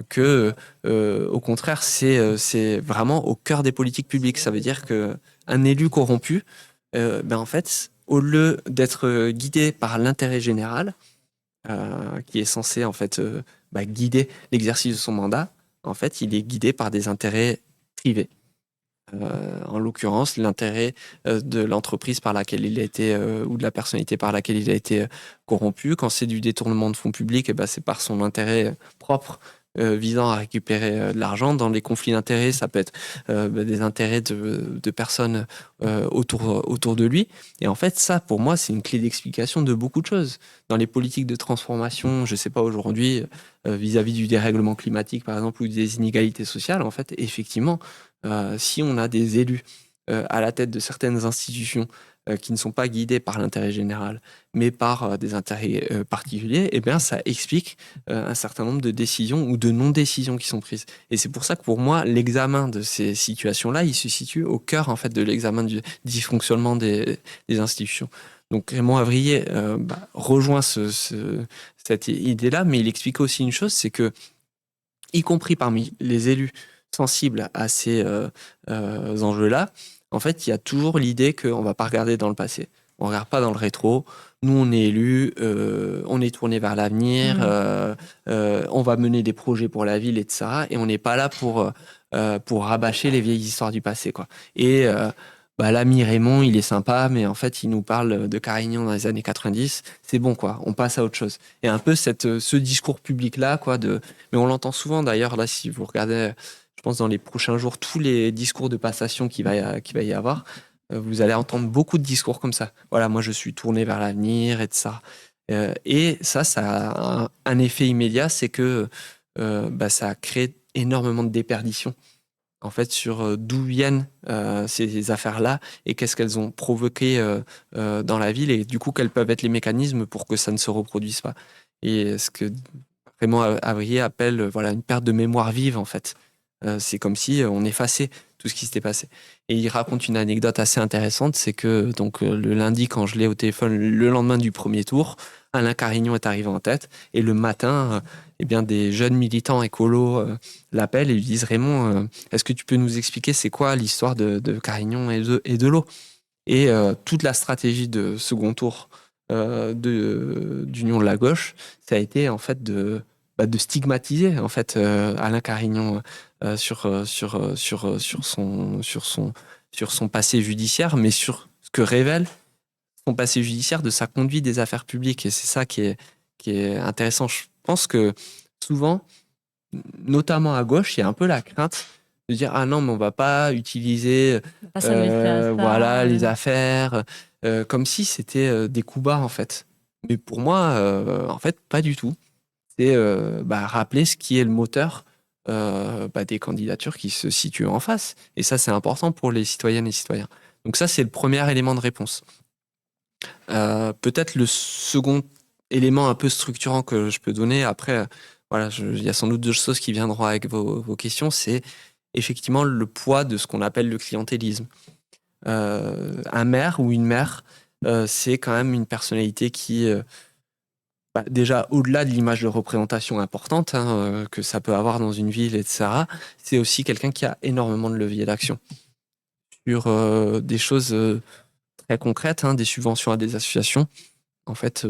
que, au contraire, c'est vraiment au cœur des politiques publiques. Ça veut dire que un élu corrompu, en fait, au lieu d'être guidé par l'intérêt général, qui est censé en fait guider l'exercice de son mandat, en fait, il est guidé par des intérêts privés. En l'occurrence, l'intérêt de l'entreprise par laquelle il a été ou de la personnalité par laquelle il a été corrompu. Quand c'est du détournement de fonds publics, c'est par son intérêt propre visant à récupérer de l'argent. Dans les conflits d'intérêts, ça peut être des intérêts de personnes autour de lui. Et en fait, ça, pour moi, c'est une clé d'explication de beaucoup de choses. Dans les politiques de transformation, je ne sais pas aujourd'hui, vis-à-vis du dérèglement climatique, par exemple, ou des inégalités sociales, en fait, effectivement, si on a des élus à la tête de certaines institutions qui ne sont pas guidés par l'intérêt général, mais par des intérêts particuliers, eh bien, ça explique un certain nombre de décisions ou de non-décisions qui sont prises. Et c'est pour ça que pour moi, l'examen de ces situations-là, il se situe au cœur en fait de l'examen du dysfonctionnement des institutions. Donc Raymond Avrier rejoint cette idée-là, mais il explique aussi une chose, c'est que, y compris parmi les élus sensibles à ces enjeux-là, en fait, il y a toujours l'idée qu'on ne va pas regarder dans le passé. On ne regarde pas dans le rétro. Nous, on est élus, on est tourné vers l'avenir, on va mener des projets pour la ville, etc. Et on n'est pas là pour rabâcher les vieilles histoires du passé, quoi. Et l'ami Raymond, il est sympa, mais en fait, il nous parle de Carignan dans les années 90. C'est bon, quoi. On passe à autre chose. Et un peu ce discours public-là, quoi. Mais on l'entend souvent, d'ailleurs, là, si vous regardez, je pense, dans les prochains jours, tous les discours de passation qu'il va y avoir, vous allez entendre beaucoup de discours comme ça. Voilà, moi, je suis tourné vers l'avenir, et de ça. Et ça a un effet immédiat, c'est que ça crée énormément de déperdition en fait, sur d'où viennent ces affaires-là et qu'est-ce qu'elles ont provoqué dans la ville et du coup, quels peuvent être les mécanismes pour que ça ne se reproduise pas. Et ce que Raymond Avrier appelle une perte de mémoire vive, en fait. C'est comme si on effaçait tout ce qui s'était passé. Et il raconte une anecdote assez intéressante, c'est que donc, le lundi, quand je l'ai au téléphone, le lendemain du premier tour, Alain Carignan est arrivé en tête et le matin, des jeunes militants écolos l'appellent et lui disent « Raymond, est-ce que tu peux nous expliquer c'est quoi l'histoire de Carignan et de l'eau ?» Et toute la stratégie de second tour d'Union de la gauche, ça a été en fait de stigmatiser en fait Alain Carignan sur son passé judiciaire, mais sur ce que révèle son passé judiciaire de sa conduite des affaires publiques. Et c'est ça qui est intéressant. Je pense que souvent, notamment à gauche, il y a un peu la crainte de dire « Ah non, mais on va pas utiliser les affaires comme si c'était des coups bas, en fait. » Mais pour moi, en fait, pas du tout. C'est rappeler ce qui est le moteur des candidatures qui se situent en face. Et ça, c'est important pour les citoyennes et citoyens. Donc ça, c'est le premier élément de réponse. Peut-être le second élément un peu structurant que je peux donner, après, il y a sans doute deux choses qui viendront avec vos questions, c'est effectivement le poids de ce qu'on appelle le clientélisme. Un maire ou une maire, c'est quand même une personnalité qui, déjà, au-delà de l'image de représentation importante que ça peut avoir dans une ville, etc., c'est aussi quelqu'un qui a énormément de leviers d'action sur des choses très concrètes, des subventions à des associations. En fait,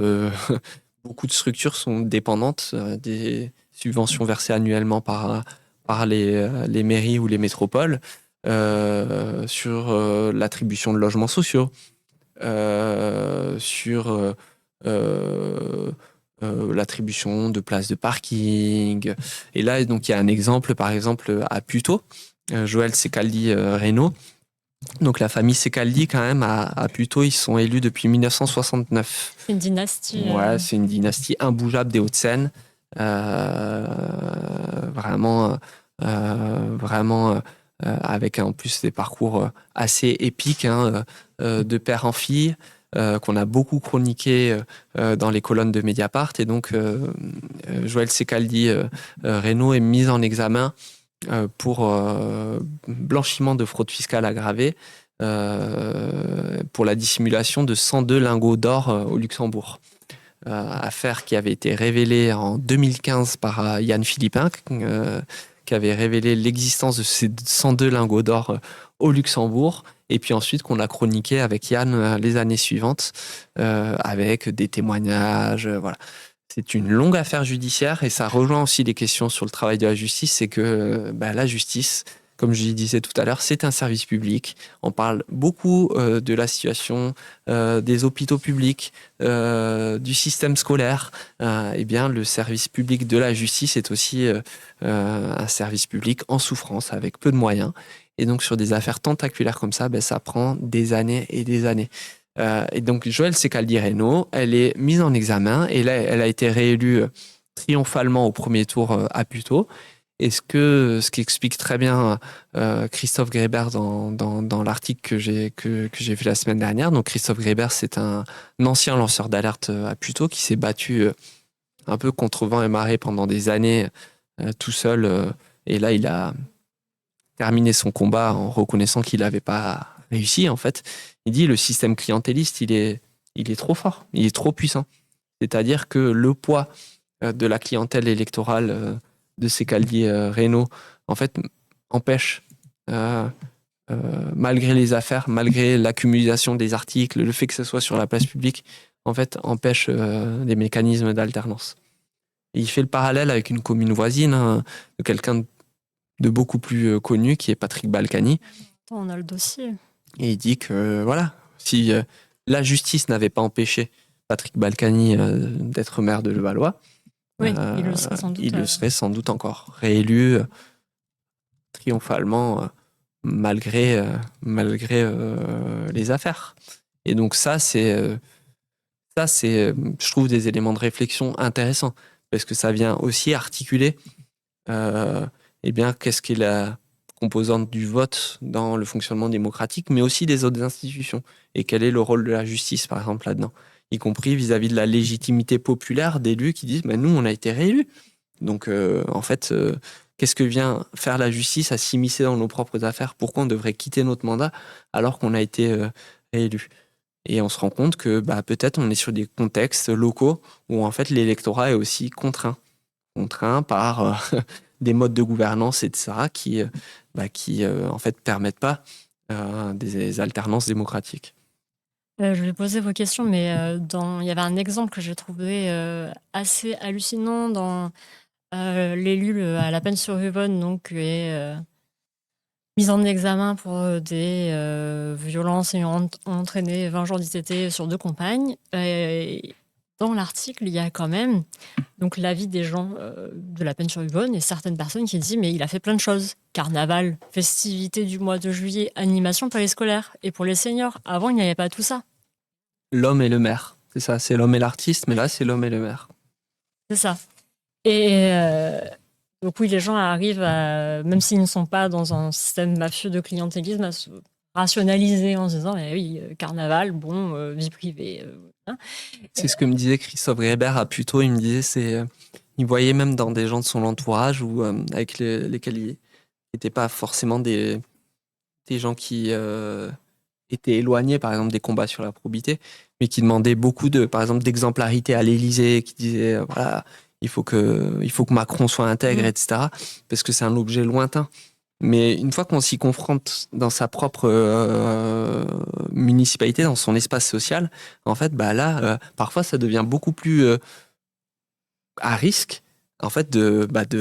beaucoup de structures sont dépendantes des subventions versées annuellement par les mairies ou les métropoles sur l'attribution de logements sociaux, sur l'attribution de places de parking. Et là, donc, il y a un exemple, par exemple, à Puteaux, Joël Secaldi-Reynaud. Donc la famille Secaldi, quand même, à Puteaux, ils sont élus depuis 1969. C'est une dynastie. Ouais, c'est une dynastie imbougeable des Hauts-de-Seine. Vraiment, avec en plus des parcours assez épiques de père en fille, qu'on a beaucoup chroniqué dans les colonnes de Mediapart. Et donc, Joël Secaldi-Reynaud est mis en examen pour blanchiment de fraude fiscale aggravée pour la dissimulation de 102 lingots d'or au Luxembourg. Affaire qui avait été révélée en 2015 par Yann Philippin, qui avait révélé l'existence de ces 102 lingots d'or au Luxembourg, et puis ensuite qu'on a chroniqué avec Yann les années suivantes, avec des témoignages, voilà. C'est une longue affaire judiciaire et ça rejoint aussi les questions sur le travail de la justice, c'est que la justice, comme je disais tout à l'heure, c'est un service public. On parle beaucoup de la situation des hôpitaux publics, du système scolaire. Le service public de la justice est aussi un service public en souffrance, avec peu de moyens. Et donc, sur des affaires tentaculaires comme ça, ça prend des années et des années. Et donc, Joël Secaldi-Reynaud, elle est mise en examen et là, elle a été réélue triomphalement au premier tour à Puteaux. Et ce qu'explique très bien Christophe Greber dans l'article que j'ai vu la semaine dernière. Donc Christophe Greber, c'est un ancien lanceur d'alerte à Puteaux qui s'est battu un peu contre vent et marée pendant des années tout seul. Et là, il a terminé son combat en reconnaissant qu'il n'avait pas réussi, en fait. Il dit le système clientéliste, il est trop fort, il est trop puissant. C'est-à-dire que le poids de la clientèle électorale de ces caliers rénaux, en fait, empêche, malgré les affaires, malgré l'accumulation des articles, le fait que ce soit sur la place publique, en fait, empêche les mécanismes d'alternance. Et il fait le parallèle avec une commune voisine, hein, de quelqu'un de beaucoup plus connu, qui est Patrick Balkany. Attends, on a le dossier. Et il dit que, voilà, si la justice n'avait pas empêché Patrick Balkany d'être maire de Levallois, Oui, il le serait sans doute. il le serait sans doute encore réélu triomphalement malgré les affaires. Et donc ça, c'est, je trouve, des éléments de réflexion intéressants, parce que ça vient aussi articuler eh bien, qu'est-ce qu'est la composante du vote dans le fonctionnement démocratique, mais aussi des autres institutions, et quel est le rôle de la justice, par exemple, là-dedans, y compris vis-à-vis de la légitimité populaire d'élus qui disent nous, on a été réélus. Donc, en fait, qu'est-ce que vient faire la justice à s'immiscer dans nos propres affaires? Pourquoi on devrait quitter notre mandat alors qu'on a été réélu? Et on se rend compte que peut-être on est sur des contextes locaux où en fait l'électorat est aussi contraint par des modes de gouvernance, etc., qui en fait permettent pas des alternances démocratiques. Je vais poser vos questions, mais il y avait un exemple que j'ai trouvé assez hallucinant dans l'élu à La Pennes-sur-Yvonne, donc qui est mise en examen pour des violences ayant entraîné 20 jours d'ITT sur 2 compagnes. Dans l'article, il y a quand même donc l'avis des gens de La Pennes-sur-Yvonne et certaines personnes qui disent mais il a fait plein de choses. Carnaval, festivités du mois de juillet, animation périscolaire et pour les seniors. Avant, il n'y avait pas tout ça. L'homme et le maire, c'est ça, c'est l'homme et l'artiste, mais là c'est l'homme et le maire. C'est ça. Et donc oui, les gens arrivent à, même s'ils ne sont pas dans un système mafieux de clientélisme, à se rationaliser en se disant oui, carnaval, bon, vie privée. Hein. C'est ce que me disait Christophe Greber à Puteaux. Il me disait, il voyait même dans des gens de son entourage ou avec lesquels il n'étaient pas forcément des gens qui étaient éloignés, par exemple, des combats sur la probité, mais qui demandaient beaucoup par exemple, d'exemplarité à l'Élysée, qui disaient voilà, il faut que Macron soit intègre, etc. Parce que c'est un objet lointain. Mais une fois qu'on s'y confronte dans sa propre municipalité, dans son espace social, en fait, là, parfois, ça devient beaucoup plus à risque, en fait, de mettre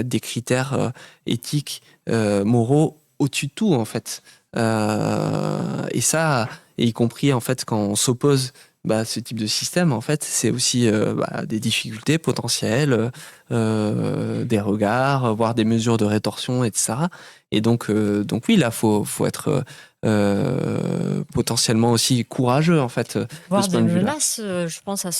des critères éthiques, moraux au-dessus de tout, en fait. Et ça, et y compris, en fait, quand on s'oppose ce type de système, en fait, c'est aussi des difficultés potentielles, des regards, voire des mesures de rétorsion, etc. Et donc oui, là, faut être potentiellement aussi courageux, en fait, de Voir ce des point de vue-là. menaces, je pense à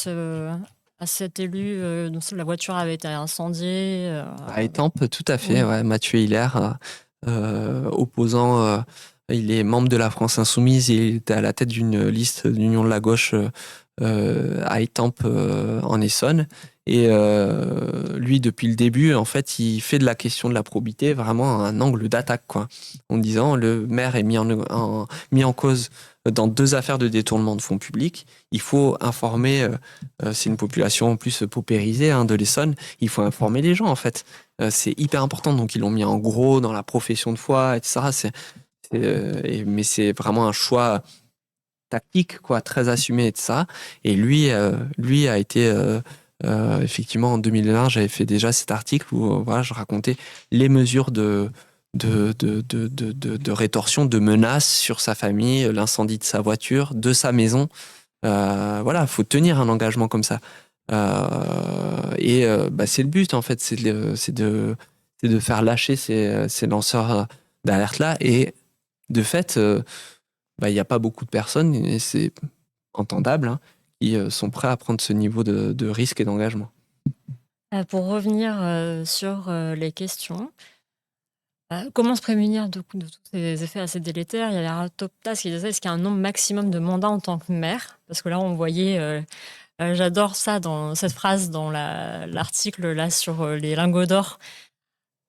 cet élu dont la voiture avait été incendiée. À Étampes, tout à fait, Oui. ouais, Mathieu Hilaire, opposant, il est membre de la France Insoumise, il est à la tête d'une liste d'Union de la gauche à Étampes en Essonne. Et lui, depuis le début, en fait, il fait de la question de la probité vraiment un angle d'attaque, quoi, en disant le maire est mis en cause dans 2 affaires de détournement de fonds publics. Il faut informer, c'est une population en plus paupérisée de l'Essonne, il faut informer les gens, en fait. C'est hyper important, donc ils l'ont mis en gros dans la profession de foi, etc. Mais c'est vraiment un choix tactique, quoi, très assumé, etc. Et lui a été effectivement en 2020, j'avais fait déjà cet article où voilà, je racontais les mesures de rétorsion, de menaces sur sa famille, l'incendie de sa voiture, de sa maison. Voilà, faut tenir un engagement comme ça. Et c'est le but, en fait, c'est de faire lâcher ces lanceurs d'alerte là. Et de fait, il n'y a pas beaucoup de personnes, et c'est entendable, qui sont prêts à prendre ce niveau de risque et d'engagement. Pour revenir sur les questions, comment se prémunir de tous ces effets assez délétères? Il y avait Ratoptas qui disait: «Est-ce qu'il y a un nombre maximum de mandats en tant que maire?» Parce que là, on voyait, j'adore ça dans cette phrase dans l'article là sur les lingots d'or.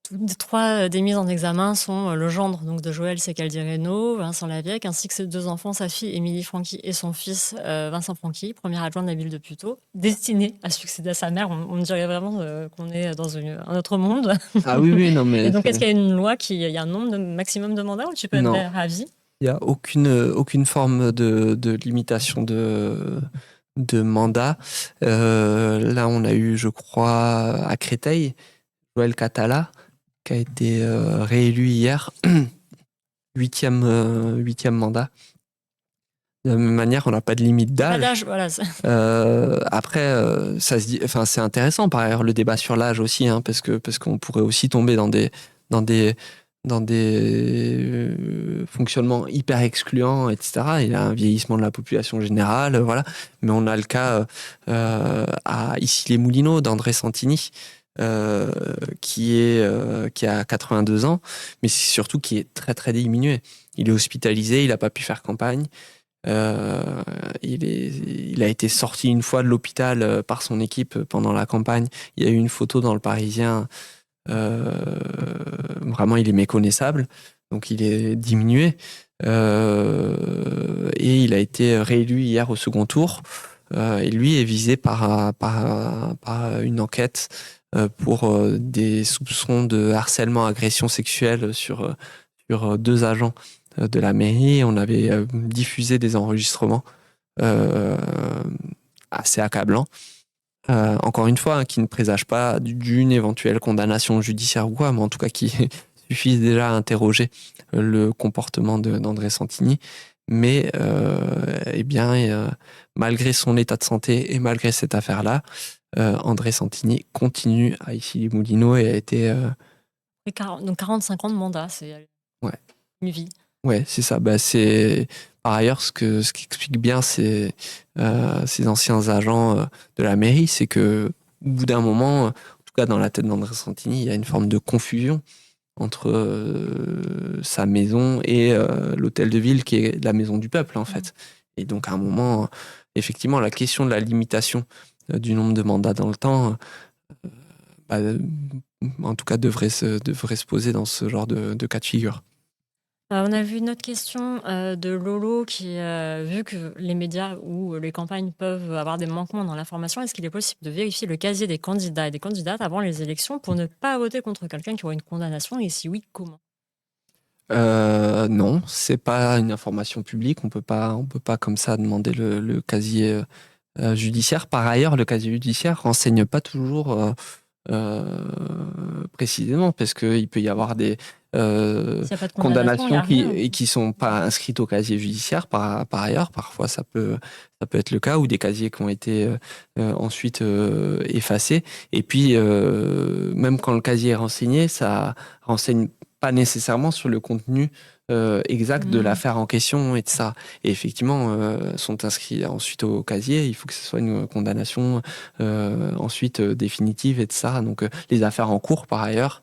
Toutes 3 des mises en examen sont, le gendre donc de Joël Secaldi-Reynaud, Vincent Lavieque, ainsi que ses 2 enfants, sa fille Émilie Franqui et son fils, Vincent Franqui, premier adjoint de la ville de Puteaux, destiné à succéder à sa mère. On dirait vraiment, qu'on est dans un autre monde. Ah oui, oui, non, Et mais donc est-ce qu'il y a une loi il y a un nombre de maximum de mandats ou tu peux être non, maire à vie? il n'y a aucune forme de limitation de mandat. Là, on a eu, je crois, à Créteil, Joël Catala, qui a été réélu hier, huitième mandat. De la même manière, on n'a pas de limite Pas d'âge. d'âge, voilà. Après, ça se dit, enfin, c'est intéressant par ailleurs le débat sur l'âge aussi, hein, parce qu'on pourrait aussi tomber dans des fonctionnements hyper excluants, etc. Il y a un vieillissement de la population générale, voilà. Mais on a le cas à Issy-les-Moulineaux d'André Santini, qui a 82 ans, mais c'est surtout qui est très très diminué. Il est hospitalisé, il n'a pas pu faire campagne. Il a été sorti une fois de l'hôpital par son équipe pendant la campagne. Il y a eu une photo dans Le Parisien. Vraiment, il est méconnaissable. Donc, il est diminué. Et il a été réélu hier au second tour. Et lui est visé par une enquête pour des soupçons de harcèlement, agression sexuelle sur 2 agents de la mairie. On avait diffusé des enregistrements assez accablants. Encore une fois, hein, qui ne présagent pas d'une éventuelle condamnation judiciaire ou quoi, mais en tout cas qui suffisent déjà à interroger le comportement d'André Santini. Mais eh bien, malgré son état de santé et malgré cette affaire-là, André Santini continue à Issy-les-Moulineaux et a été... Donc 45 ans de mandat, c'est Ouais. une vie. Ouais, c'est ça. Bah, c'est par ailleurs ce qui explique bien ces anciens agents de la mairie, c'est que au bout d'un moment, en tout cas dans la tête d'André Santini, il y a une forme de confusion entre sa maison et l'hôtel de ville qui est la maison du peuple en fait. Et donc à un moment, effectivement, la question de la limitation du nombre de mandats dans le temps, bah, en tout cas devrait se poser dans ce genre de cas de figure. On a vu une autre question de Lolo qui, vu que les médias ou les campagnes peuvent avoir des manquements dans l'information, est-ce qu'il est possible de vérifier le casier des candidats et des candidates avant les élections pour ne pas voter contre quelqu'un qui aurait une condamnation et si oui, comment? Non, c'est pas une information publique. On peut pas comme ça demander le casier judiciaire. Par ailleurs, le casier judiciaire renseigne pas toujours précisément parce qu'il peut y avoir des S'il y a pas de condamnation, il y condamnations a rien. qui sont pas inscrites au casier judiciaire par ailleurs. Parfois, ça peut être le cas ou des casiers qui ont été ensuite effacés. Et puis, même quand le casier est renseigné, ça renseigne pas nécessairement sur le contenu exact de l'affaire en question et de ça. Et effectivement, sont inscrits ensuite au casier. Il faut que ce soit une condamnation ensuite définitive et de ça. Donc, les affaires en cours, par ailleurs.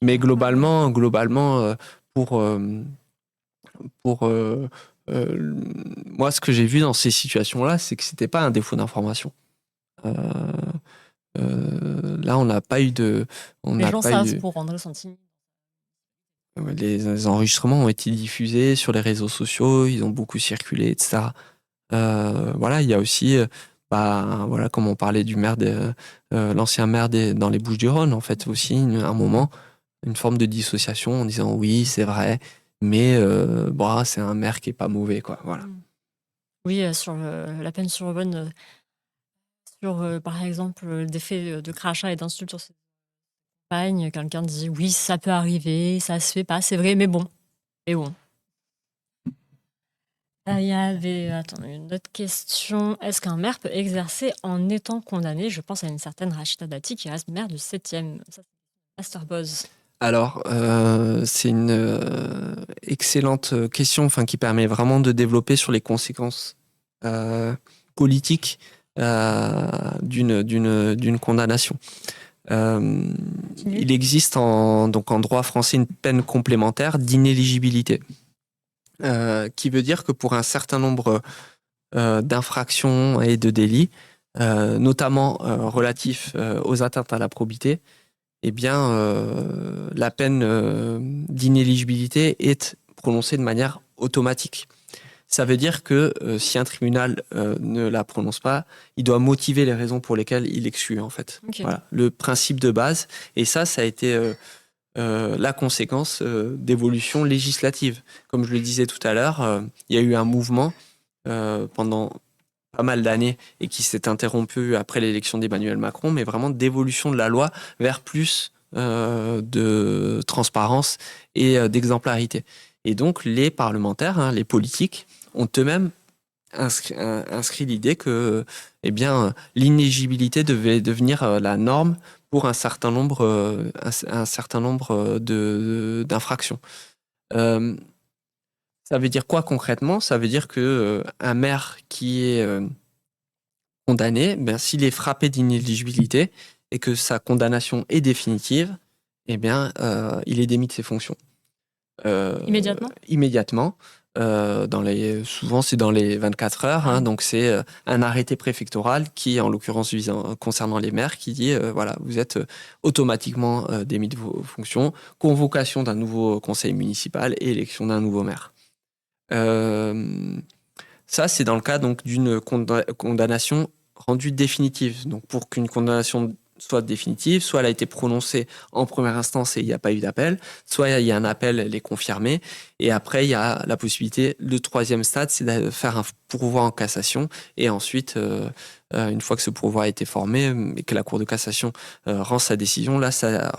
Mais globalement, pour moi, ce que j'ai vu dans ces situations-là, c'est que c'était pas un défaut d'information. Là, on n'a pas eu de. Les gens savent pour André Santini. Les enregistrements ont été diffusés sur les réseaux sociaux, ils ont beaucoup circulé, etc. Voilà, il y a aussi, voilà, comme on parlait du maire, l'ancien maire dans les Bouches-du-Rhône, en fait, aussi, un moment, une forme de dissociation en disant oui, c'est vrai, mais c'est un maire qui est pas mauvais, quoi. Voilà. Oui, sur la peine survenue, sur par exemple des faits de crachat et d'insultes sur ses compagnes, quelqu'un dit oui, ça peut arriver, ça se fait pas, c'est vrai, mais bon. Mais bon. Il y avait une autre question. Est-ce qu'un maire peut exercer en étant condamné? Je pense à une certaine Rachida Dati qui reste maire du 7e. Ça, c'est Master Boz. Alors, c'est une excellente question, qui permet vraiment de développer sur les conséquences politiques d'une condamnation. Il existe donc en droit français une peine complémentaire d'inéligibilité, qui veut dire que pour un certain nombre d'infractions et de délits, notamment relatifs aux atteintes à la probité, eh bien, la peine d'inéligibilité est prononcée de manière automatique. Ça veut dire que si un tribunal ne la prononce pas, il doit motiver les raisons pour lesquelles il exclut, en fait. Okay. Voilà, le principe de base. Et ça a été la conséquence d'évolutions législatives. Comme je le disais tout à l'heure, il y a eu un mouvement pendant pas mal d'années et qui s'est interrompu après l'élection d'Emmanuel Macron, mais vraiment d'évolution de la loi vers plus de transparence et d'exemplarité. Et donc les parlementaires, les politiques, ont eux-mêmes inscrit l'idée que l'inéligibilité devait devenir la norme pour un certain nombre d'infractions. Ça veut dire quoi concrètement ? Ça veut dire que un maire qui est condamné, s'il est frappé d'inéligibilité et que sa condamnation est définitive, il est démis de ses fonctions. Immédiatement. Souvent, c'est dans les 24 heures. Donc, c'est un arrêté préfectoral qui, en l'occurrence, concernant les maires, qui dit vous êtes automatiquement démis de vos fonctions, convocation d'un nouveau conseil municipal et élection d'un nouveau maire. Ça, c'est dans le cas donc, d'une condamnation rendue définitive. Donc, pour qu'une condamnation soit définitive, soit elle a été prononcée en première instance et il n'y a pas eu d'appel, soit il y a un appel, elle est confirmée, et après, il y a la possibilité, le troisième stade, c'est de faire un pourvoi en cassation, et ensuite, une fois que ce pourvoi a été formé et que la Cour de cassation rend sa décision, là, ça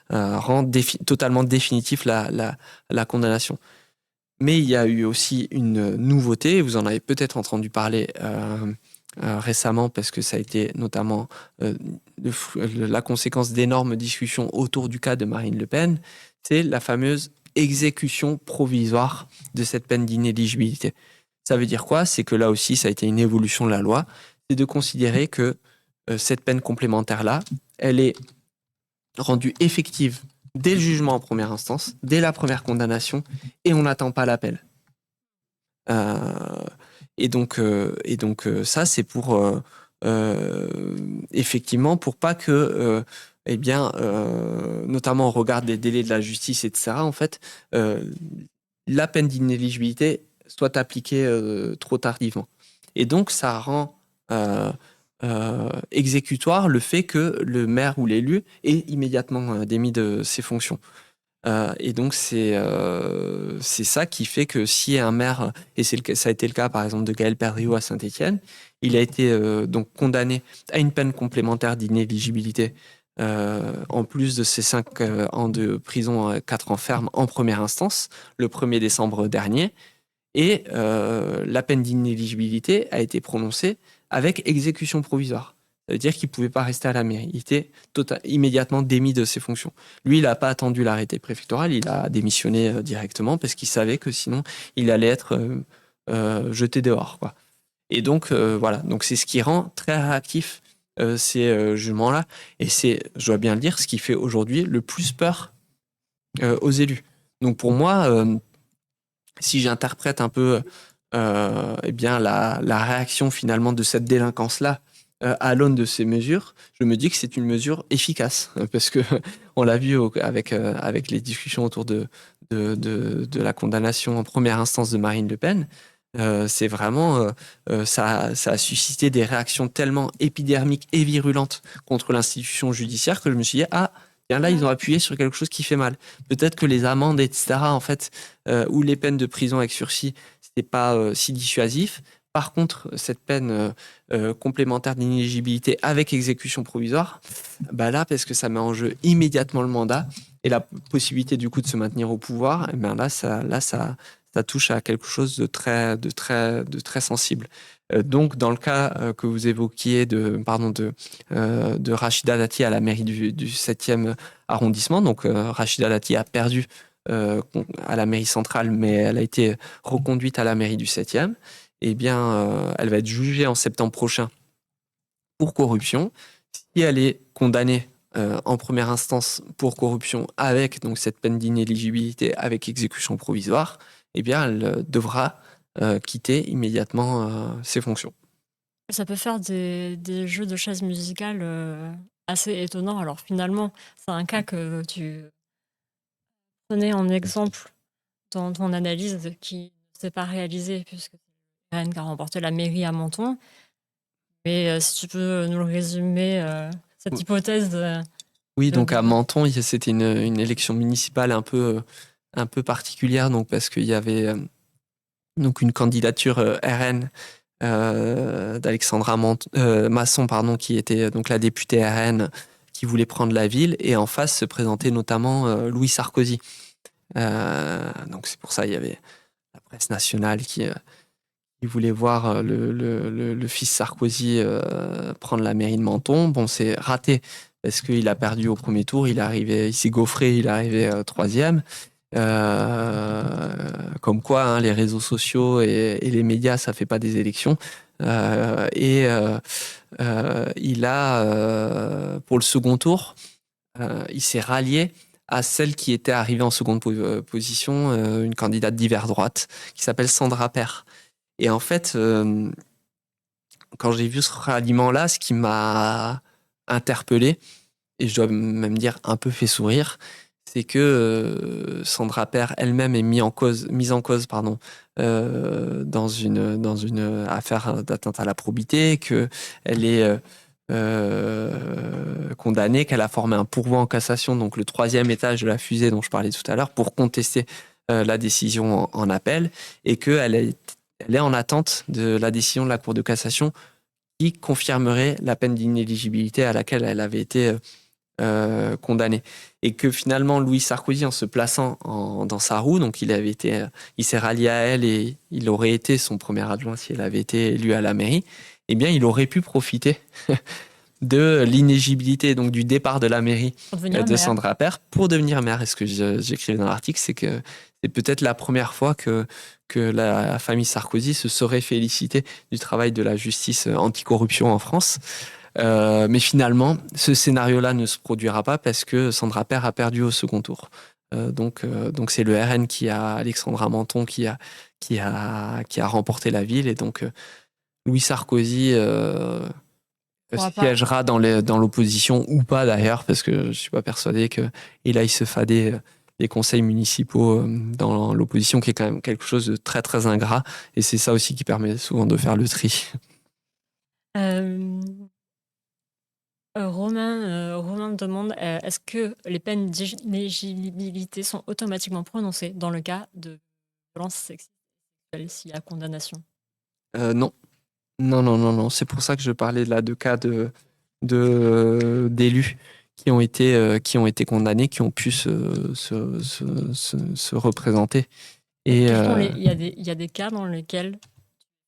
rend totalement définitif la condamnation. Mais il y a eu aussi une nouveauté, vous en avez peut-être entendu parler récemment parce que ça a été notamment la conséquence d'énormes discussions autour du cas de Marine Le Pen, c'est la fameuse exécution provisoire de cette peine d'inéligibilité. Ça veut dire quoi ? C'est que là aussi, ça a été une évolution de la loi, c'est de considérer que cette peine complémentaire-là, elle est rendue effective dès le jugement en première instance, dès la première condamnation, et on n'attend pas l'appel. Et donc ça, c'est pour effectivement pour pas que notamment au regard des délais de la justice, etc. En fait, la peine d'inéligibilité soit appliquée trop tardivement. Et donc ça rend exécutoire le fait que le maire ou l'élu est immédiatement démis de ses fonctions. Et donc c'est ça qui fait que si un maire, et ça a été le cas par exemple de Gaël Perdriau à Saint-Étienne, il a été donc condamné à une peine complémentaire d'inéligibilité en plus de ses 5 ans de prison, 4 ans ferme en première instance, le 1er décembre dernier, et la peine d'inéligibilité a été prononcée avec exécution provisoire. Ça veut dire qu'il ne pouvait pas rester à la mairie. Il était immédiatement démis de ses fonctions. Lui, il n'a pas attendu l'arrêté préfectoral, il a démissionné directement parce qu'il savait que sinon, il allait être jeté dehors, quoi. Et donc, voilà. Donc, c'est ce qui rend très réactif ces jugements-là. Et c'est, je dois bien le dire, ce qui fait aujourd'hui le plus peur aux élus. Donc, pour moi, si j'interprète un peu la réaction finalement de cette délinquance-là à l'aune de ces mesures, je me dis que c'est une mesure efficace parce que on l'a vu avec les discussions autour de la condamnation en première instance de Marine Le Pen. C'est vraiment ça a suscité des réactions tellement épidermiques et virulentes contre l'institution judiciaire que je me suis dit là ils ont appuyé sur quelque chose qui fait mal. Peut-être que les amendes etc. en fait ou les peines de prison avec sursis c'était pas si dissuasif. Par contre, cette peine complémentaire d'inéligibilité avec exécution provisoire, là, parce que ça met en jeu immédiatement le mandat et la possibilité du coup de se maintenir au pouvoir, ça touche à quelque chose de très sensible. Donc, dans le cas que vous évoquiez de Rachida Dati à la mairie du 7e arrondissement, donc Rachida Dati a perdu à la mairie centrale, mais elle a été reconduite à la mairie du 7e. eh bien, elle va être jugée en septembre prochain pour corruption. Si elle est condamnée en première instance pour corruption avec donc cette peine d'inéligibilité avec exécution provisoire, eh bien, elle devra quitter immédiatement ses fonctions. Ça peut faire des jeux de chaises musicales assez étonnants. Alors finalement, c'est un cas que tu prenais en exemple dans ton analyse qui ne s'est pas réalisé puisque c'est Rennes qui a remporté la mairie à Menton. Mais si tu peux nous le résumer, cette Oui. hypothèse Oui, de- donc à de- Menton, c'était une élection municipale un peu particulière, donc parce qu'il y avait donc une candidature RN d'Alexandra Masson, pardon, qui était donc la députée RN qui voulait prendre la ville, et en face se présentait notamment Louis Sarkozy. Donc c'est pour ça il y avait la presse nationale qui voulait voir le fils Sarkozy prendre la mairie de Menton. Bon, c'est raté parce qu'il a perdu au premier tour. Il s'est gaufré, il est arrivé troisième. Comme quoi, hein, les réseaux sociaux et les médias, ça fait pas des élections. Il a, pour le second tour, il s'est rallié à celle qui était arrivée en seconde position, une candidate d'hiver droite, qui s'appelle Sandra Père. Et en fait, quand j'ai vu ce ralliement-là, ce qui m'a interpellé, et je dois même dire un peu fait sourire, c'est que Sandra Père elle-même est mise en cause, dans une affaire d'atteinte à la probité, qu'elle est condamnée, qu'elle a formé un pourvoi en cassation, donc le 3e étage de la fusée dont je parlais tout à l'heure, pour contester la décision en appel, et qu'elle elle est en attente de la décision de la Cour de cassation qui confirmerait la peine d'inéligibilité à laquelle elle avait été condamnée. Et que finalement, Louis Sarkozy, en se plaçant dans sa roue, donc il s'est rallié à elle et il aurait été son premier adjoint si elle avait été élue à la mairie, eh bien, il aurait pu profiter de l'inéligibilité, donc du départ de la mairie pour devenir de maire. Sandra Père pour devenir maire. Et ce que j'écrivais dans l'article, c'est que c'est peut-être la première fois que la famille Sarkozy se serait félicitée du travail de la justice anticorruption en France. Mais finalement, ce scénario-là ne se produira pas parce que Sandra Père a perdu au second tour. Donc c'est le RN Alexandra Menton qui a remporté la ville. Et donc, Louis Sarkozy siégera dans l'opposition ou pas d'ailleurs, parce que je ne suis pas persuadé qu'il aille se fader des conseils municipaux dans l'opposition, qui est quand même quelque chose de très très ingrat. Et c'est ça aussi qui permet souvent de faire le tri. Romain me demande est-ce que les peines d'inéligibilité sont automatiquement prononcées dans le cas de violence sexuelle s'il y a condamnation? Non. Non. C'est pour ça que je parlais là de cas d'élus qui ont été condamnés, qui ont pu se représenter. Et il y a des cas dans lesquels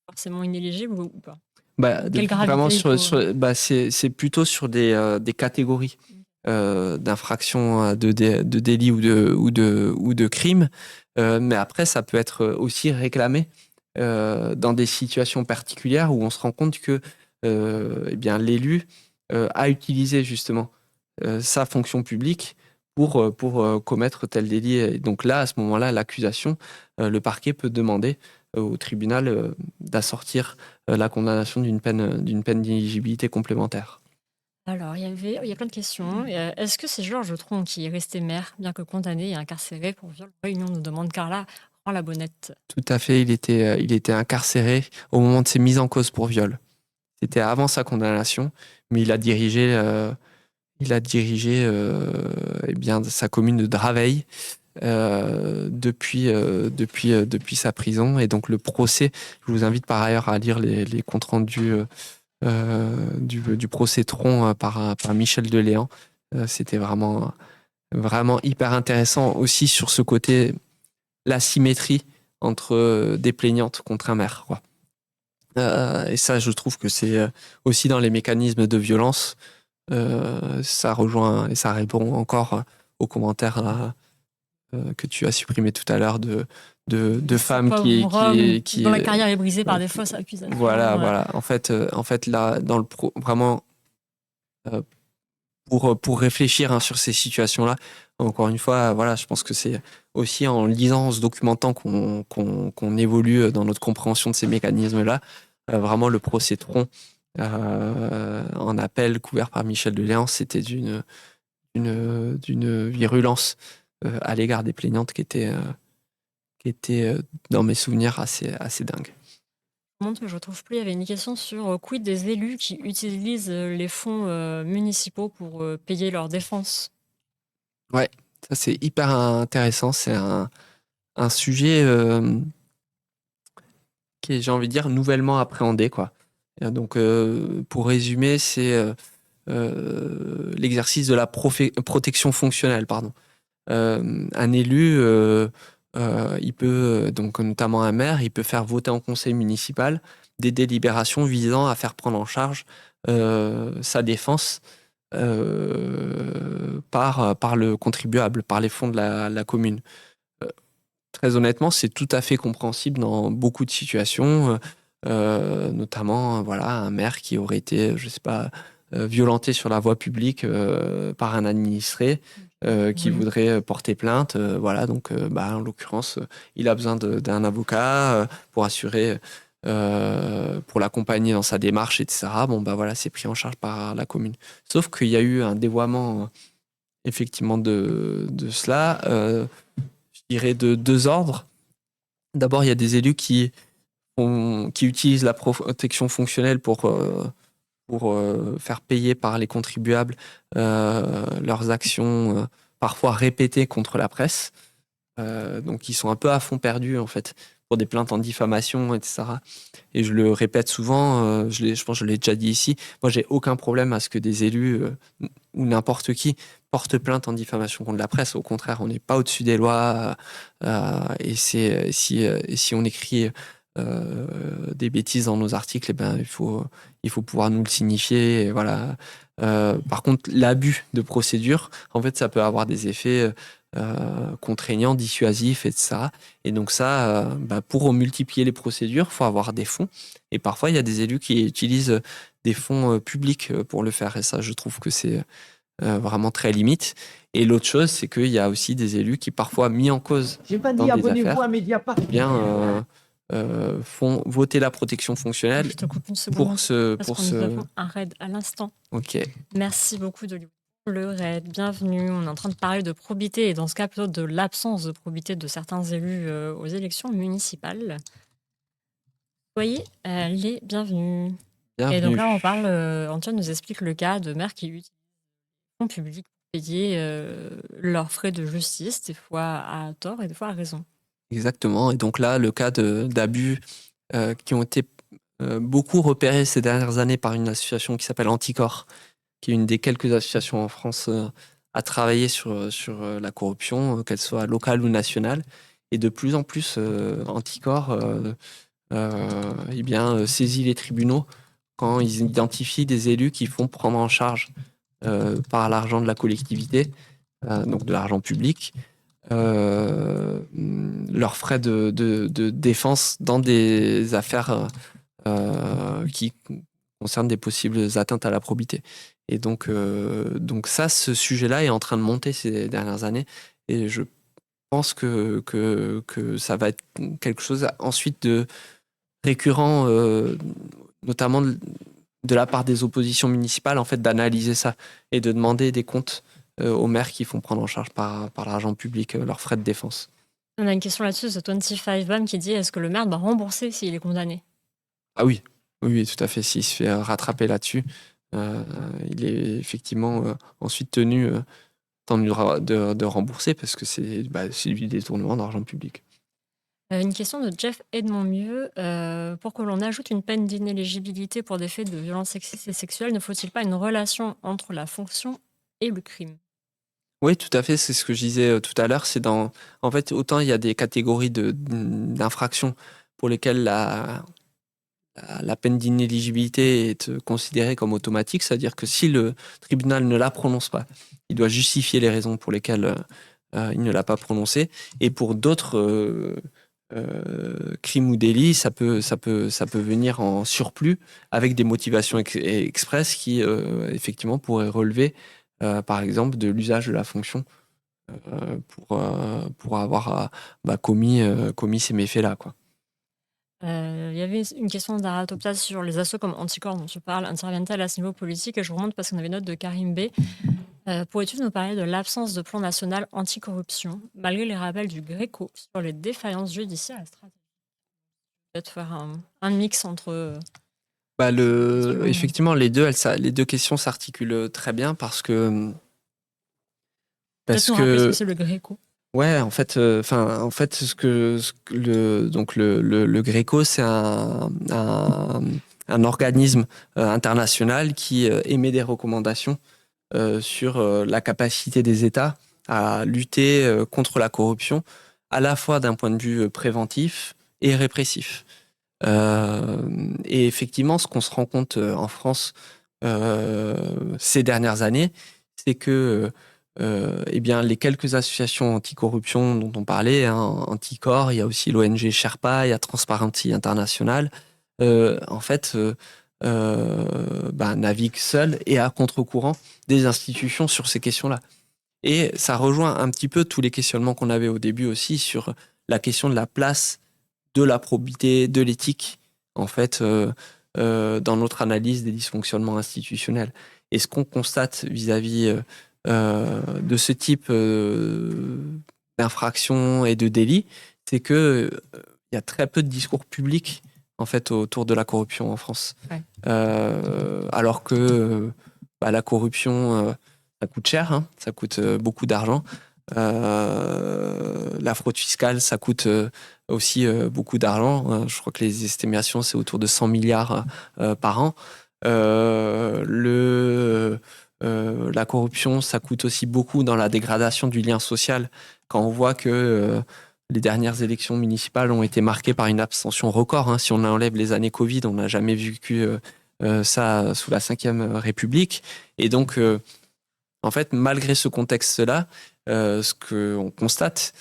forcément inéligible ou pas? Quelle vraiment gravité c'est plutôt sur des catégories d'infractions de délits ou de crimes. Mais après, ça peut être aussi réclamé dans des situations particulières où on se rend compte que eh bien, l'élu a utilisé justement sa fonction publique pour commettre tel délit. Et donc là, à ce moment-là, l'accusation, le parquet peut demander au tribunal d'assortir la condamnation d'une peine d'inéligibilité complémentaire. Alors, il y a plein de questions. Est-ce que c'est Georges Tron qui est resté maire, bien que condamné et incarcéré pour viol? Réunion nous demande Carla Rend-la-Bonnette. Tout à fait, il était incarcéré au moment de ses mises en cause pour viol. C'était avant sa condamnation, mais il a dirigé eh bien, sa commune de Draveil depuis sa prison. Et donc le procès, je vous invite par ailleurs à lire les comptes rendus du procès Tron par Michel Deléan. C'était vraiment hyper intéressant aussi sur ce côté, la symétrie entre des plaignantes contre un maire, quoi. Et ça, je trouve que c'est aussi dans les mécanismes de violence. Ça rejoint et ça répond encore aux commentaires que tu as supprimés tout à l'heure de de Ce femmes pauvre homme qui dont la carrière est brisée par des fausses accusations. voilà, voilà. En fait, là, vraiment, euh, pour réfléchir, hein, sur ces situations-là, encore une fois, voilà, je pense que c'est aussi en lisant, en se documentant qu'on évolue dans notre compréhension de ces mécanismes-là. Vraiment, le procès Tron en appel couvert par Michel Deléance, c'était d'une virulence à l'égard des plaignantes qui était dans mes souvenirs assez dingue. Montre que je retrouve plus, il y avait une question sur quid des élus qui utilisent les fonds municipaux pour payer leur défense. Ouais, ça c'est hyper intéressant. C'est un sujet qui est, j'ai envie de dire, nouvellement appréhendé, quoi. Et donc, pour résumer, c'est l'exercice de la protection fonctionnelle, pardon. Un élu, il peut, donc notamment un maire, il peut faire voter en conseil municipal des délibérations visant à faire prendre en charge sa défense par le contribuable, par les fonds de la commune. Très honnêtement, c'est tout à fait compréhensible dans beaucoup de situations, notamment voilà, un maire qui aurait été, je sais pas, violenté sur la voie publique par un administré qui Oui. voudrait porter plainte. Voilà, donc en l'occurrence, il a besoin d'un avocat pour assurer, pour l'accompagner dans sa démarche, etc. Bon, voilà, c'est pris en charge par la commune. Sauf qu'il y a eu un dévoiement effectivement de cela. Je dirais de deux ordres. D'abord, il y a des élus qui utilisent la protection fonctionnelle pour faire payer par les contribuables leurs actions parfois répétées contre la presse. Donc, ils sont un peu à fond perdus, en fait, pour des plaintes en diffamation, etc. Et je le répète souvent, je pense que je l'ai déjà dit ici, moi, j'ai aucun problème à ce que des élus ou n'importe qui porte plainte en diffamation contre la presse. Au contraire, on n'est pas au-dessus des lois. Et si on écrit des bêtises dans nos articles, eh ben, il faut pouvoir nous le signifier. Et voilà. Par contre, l'abus de procédure, en fait, ça peut avoir des effets contraignants, dissuasifs, etc. Et donc ça, pour multiplier les procédures, il faut avoir des fonds. Et parfois, il y a des élus qui utilisent des fonds publics pour le faire. Et ça, je trouve que c'est vraiment très limite. Et l'autre chose, c'est qu'il y a aussi des élus qui, parfois mis en cause J'ai pas dans dit des abonnez-vous affaires, à Mediapart. font voter la protection fonctionnelle Je te coupe une seconde pour ce... parce Pour qu'on nous ce... avons un raid à l'instant. Ok. Merci beaucoup de le raid. Bienvenue. On est en train de parler de probité et dans ce cas plutôt de l'absence de probité de certains élus aux élections municipales. Soyez les bienvenus. Et donc Bienvenue. là, on parle, Antoine nous explique le cas de maires qui utilisent les fonds publics pour payer leurs frais de justice, des fois à tort et des fois à raison. Exactement. Et donc là, le cas d'abus qui ont été beaucoup repérés ces dernières années par une association qui s'appelle Anticor, qui est une des quelques associations en France à travailler sur la corruption, qu'elle soit locale ou nationale. Et de plus en plus, Anticor saisit les tribunaux quand ils identifient des élus qui font prendre en charge par l'argent de la collectivité, donc de l'argent public, leurs frais de défense dans des affaires qui concernent des possibles atteintes à la probité. Et donc ça, ce sujet-là est en train de monter ces dernières années. Et je pense que ça va être quelque chose ensuite de récurrent, notamment de la part des oppositions municipales, en fait, d'analyser ça et de demander des comptes aux maires qui font prendre en charge par l'argent public leurs frais de défense. On a une question là-dessus, c'est 25 Bam qui dit est-ce que le maire doit rembourser s'il est condamné? Ah oui, oui, tout à fait. S'il se fait rattraper là-dessus, il est effectivement ensuite tenu de rembourser parce que c'est du détournement d'argent public. Une question de Jeff Edmondmieux. Pour que l'on ajoute une peine d'inéligibilité pour des faits de violence sexiste et sexuelle, ne faut-il pas une relation entre la fonction et le crime? Oui, tout à fait. C'est ce que je disais tout à l'heure. En fait, autant il y a des catégories d'infractions pour lesquelles la peine d'inéligibilité est considérée comme automatique, c'est-à-dire que si le tribunal ne la prononce pas, il doit justifier les raisons pour lesquelles il ne l'a pas prononcée. Et pour d'autres crime ou délit, ça peut venir en surplus avec des motivations expresses qui, effectivement, pourraient relever, par exemple, de l'usage de la fonction pour avoir commis ces méfaits-là, quoi. Il y avait une question d'Aratoptas sur les assos comme Anticorps dont tu parles, interviennent-elles à ce niveau politique? Et je remonte parce qu'on avait une note de Karim B. Pourrais-tu nous parler de l'absence de plan national anticorruption, malgré les rappels du Gréco sur les défaillances judiciaires et stratégiques? Peut-être faire un mix entre... Effectivement, les deux questions s'articulent très bien parce que Peut-être nous rappeler ce que c'est le Gréco. ouais, en fait, le Gréco, c'est un organisme international qui émet des recommandations sur la capacité des États à lutter contre la corruption, à la fois d'un point de vue préventif et répressif. Et effectivement, ce qu'on se rend compte en France ces dernières années, c'est que eh bien, les quelques associations anticorruption dont on parlait, hein, Anticorps, il y a aussi l'ONG Sherpa, il y a Transparency International, en fait, naviguent seuls et à contre-courant des institutions sur ces questions-là. Et ça rejoint un petit peu tous les questionnements qu'on avait au début aussi sur la question de la place de la probité, de l'éthique, en fait, dans notre analyse des dysfonctionnements institutionnels. Et ce qu'on constate vis-à-vis de ce type d'infractions et de délits, c'est que il y a très peu de discours publics en fait autour de la corruption en France. Ouais. Alors que la corruption, ça coûte cher, hein, ça coûte beaucoup d'argent. La fraude fiscale, ça coûte aussi beaucoup d'argent. Je crois que les estimations, c'est autour de 100 milliards par an. La corruption, ça coûte aussi beaucoup dans la dégradation du lien social. Quand on voit que les dernières élections municipales ont été marquées par une abstention record, hein. Si on enlève les années Covid, on n'a jamais vécu ça sous la Ve République. Et donc, en fait, malgré ce contexte-là, ce qu'on constate,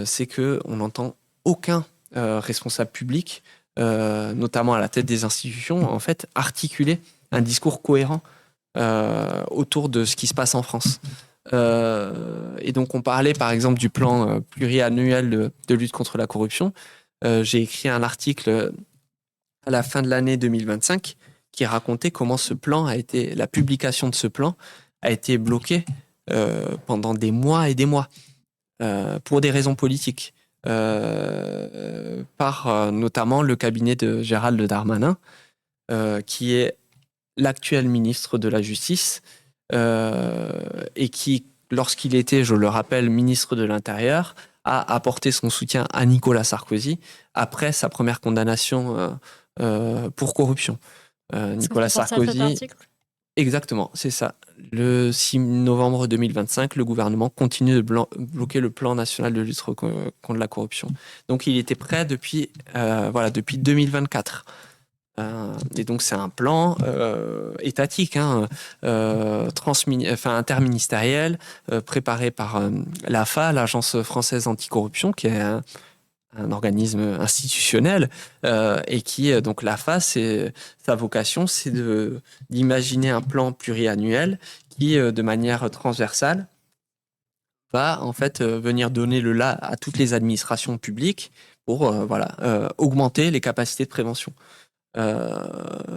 c'est qu'on n'entend aucun responsable public, notamment à la tête des institutions, en fait, articuler un discours cohérent autour de ce qui se passe en France. Et donc, on parlait par exemple du plan pluriannuel de lutte contre la corruption. J'ai écrit un article à la fin de l'année 2025 qui racontait comment la publication de ce plan a été bloquée pendant des mois et des mois pour des raisons politiques, par notamment le cabinet de Gérald Darmanin, qui est l'actuel ministre de la Justice, et qui, lorsqu'il était, je le rappelle, ministre de l'Intérieur, a apporté son soutien à Nicolas Sarkozy après sa première condamnation pour corruption. Nicolas Sarkozy... Exactement, c'est ça. Le 6 novembre 2025, le gouvernement continue de bloquer le plan national de lutte contre la corruption. Donc il était prêt depuis 2024. Et donc c'est un plan étatique, hein, interministériel, préparé par l'AFA, l'Agence française anticorruption, qui est un organisme institutionnel, et qui, donc l'AFA, sa vocation, c'est d'imaginer un plan pluriannuel qui, de manière transversale, va en fait venir donner le là à toutes les administrations publiques pour augmenter les capacités de prévention.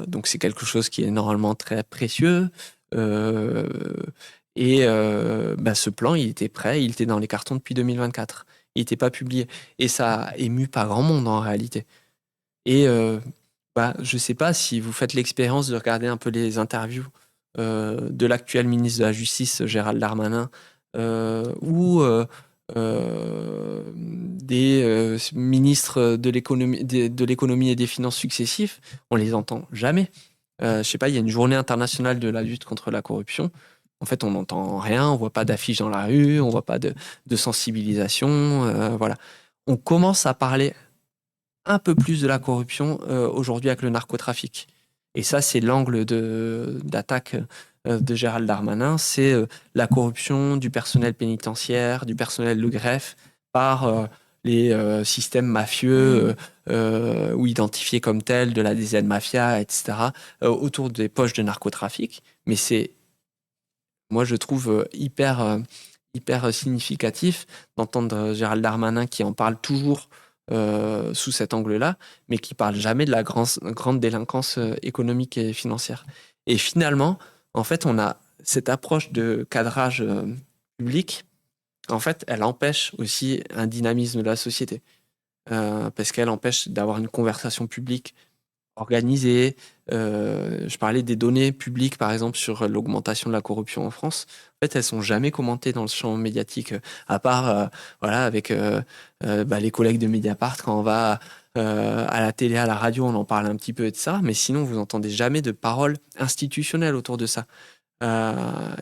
Donc c'est quelque chose qui est normalement très précieux. Ce plan, il était prêt, il était dans les cartons depuis 2024. Il n'était pas publié. Et ça a ému pas grand monde en réalité. Et je ne sais pas si vous faites l'expérience de regarder un peu les interviews de l'actuel ministre de la Justice, Gérald Darmanin, ou des ministres de l'économie et des finances successifs, on les entend jamais. Je sais pas, il y a une journée internationale de la lutte contre la corruption. En fait, on n'entend rien, on voit pas d'affiches dans la rue, on voit pas de sensibilisation. Voilà. On commence à parler un peu plus de la corruption aujourd'hui avec le narcotrafic. Et ça, c'est l'angle d'attaque de Gérald Darmanin, c'est la corruption du personnel pénitentiaire, du personnel de greffe par les systèmes mafieux ou identifiés comme tels de la DZ Mafia, etc., autour des poches de narcotrafic. Mais c'est, moi, je trouve hyper significatif d'entendre Gérald Darmanin qui en parle toujours sous cet angle-là, mais qui parle jamais de la grande délinquance économique et financière. Et finalement, en fait, on a cette approche de cadrage public. En fait, elle empêche aussi un dynamisme de la société, parce qu'elle empêche d'avoir une conversation publique organisée. Je parlais des données publiques, par exemple, sur l'augmentation de la corruption en France. En fait, elles sont jamais commentées dans le champ médiatique, à part voilà, avec les collègues de Mediapart, quand on va à la télé, à la radio, on en parle un petit peu et de ça, mais sinon, vous n'entendez jamais de paroles institutionnelles autour de ça.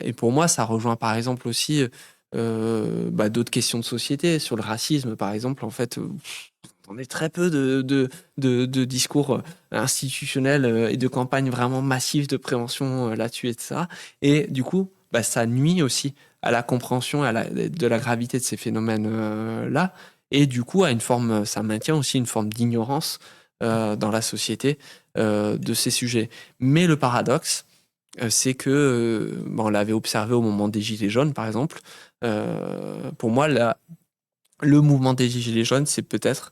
Et pour moi, ça rejoint par exemple aussi d'autres questions de société. Sur le racisme, par exemple, en fait, on est très peu de discours institutionnels et de campagnes vraiment massives de prévention là-dessus et de ça. Et du coup, ça nuit aussi à la compréhension de la gravité de ces phénomènes-là. Et du coup, ça maintient aussi une forme d'ignorance dans la société de ces sujets. Mais le paradoxe, c'est que, on l'avait observé au moment des Gilets jaunes, par exemple. Pour moi, le mouvement des Gilets jaunes, c'est peut-être,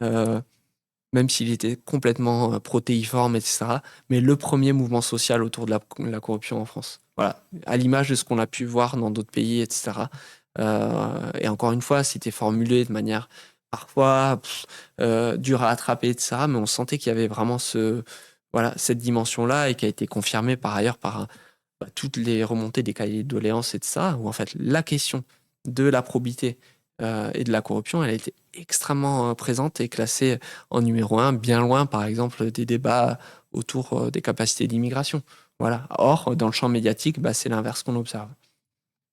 même s'il était complètement protéiforme, etc., mais le premier mouvement social autour de la corruption en France. Voilà, à l'image de ce qu'on a pu voir dans d'autres pays, etc. Et encore une fois, c'était formulé de manière parfois dure à attraper, etc., mais on sentait qu'il y avait vraiment cette dimension-là et qui a été confirmée par ailleurs par toutes les remontées des cahiers de doléances et de ça, où en fait la question de la probité et de la corruption, elle a été extrêmement présente et classée en numéro 1, bien loin par exemple des débats autour des capacités d'immigration. Voilà. Or, dans le champ médiatique, c'est l'inverse qu'on observe.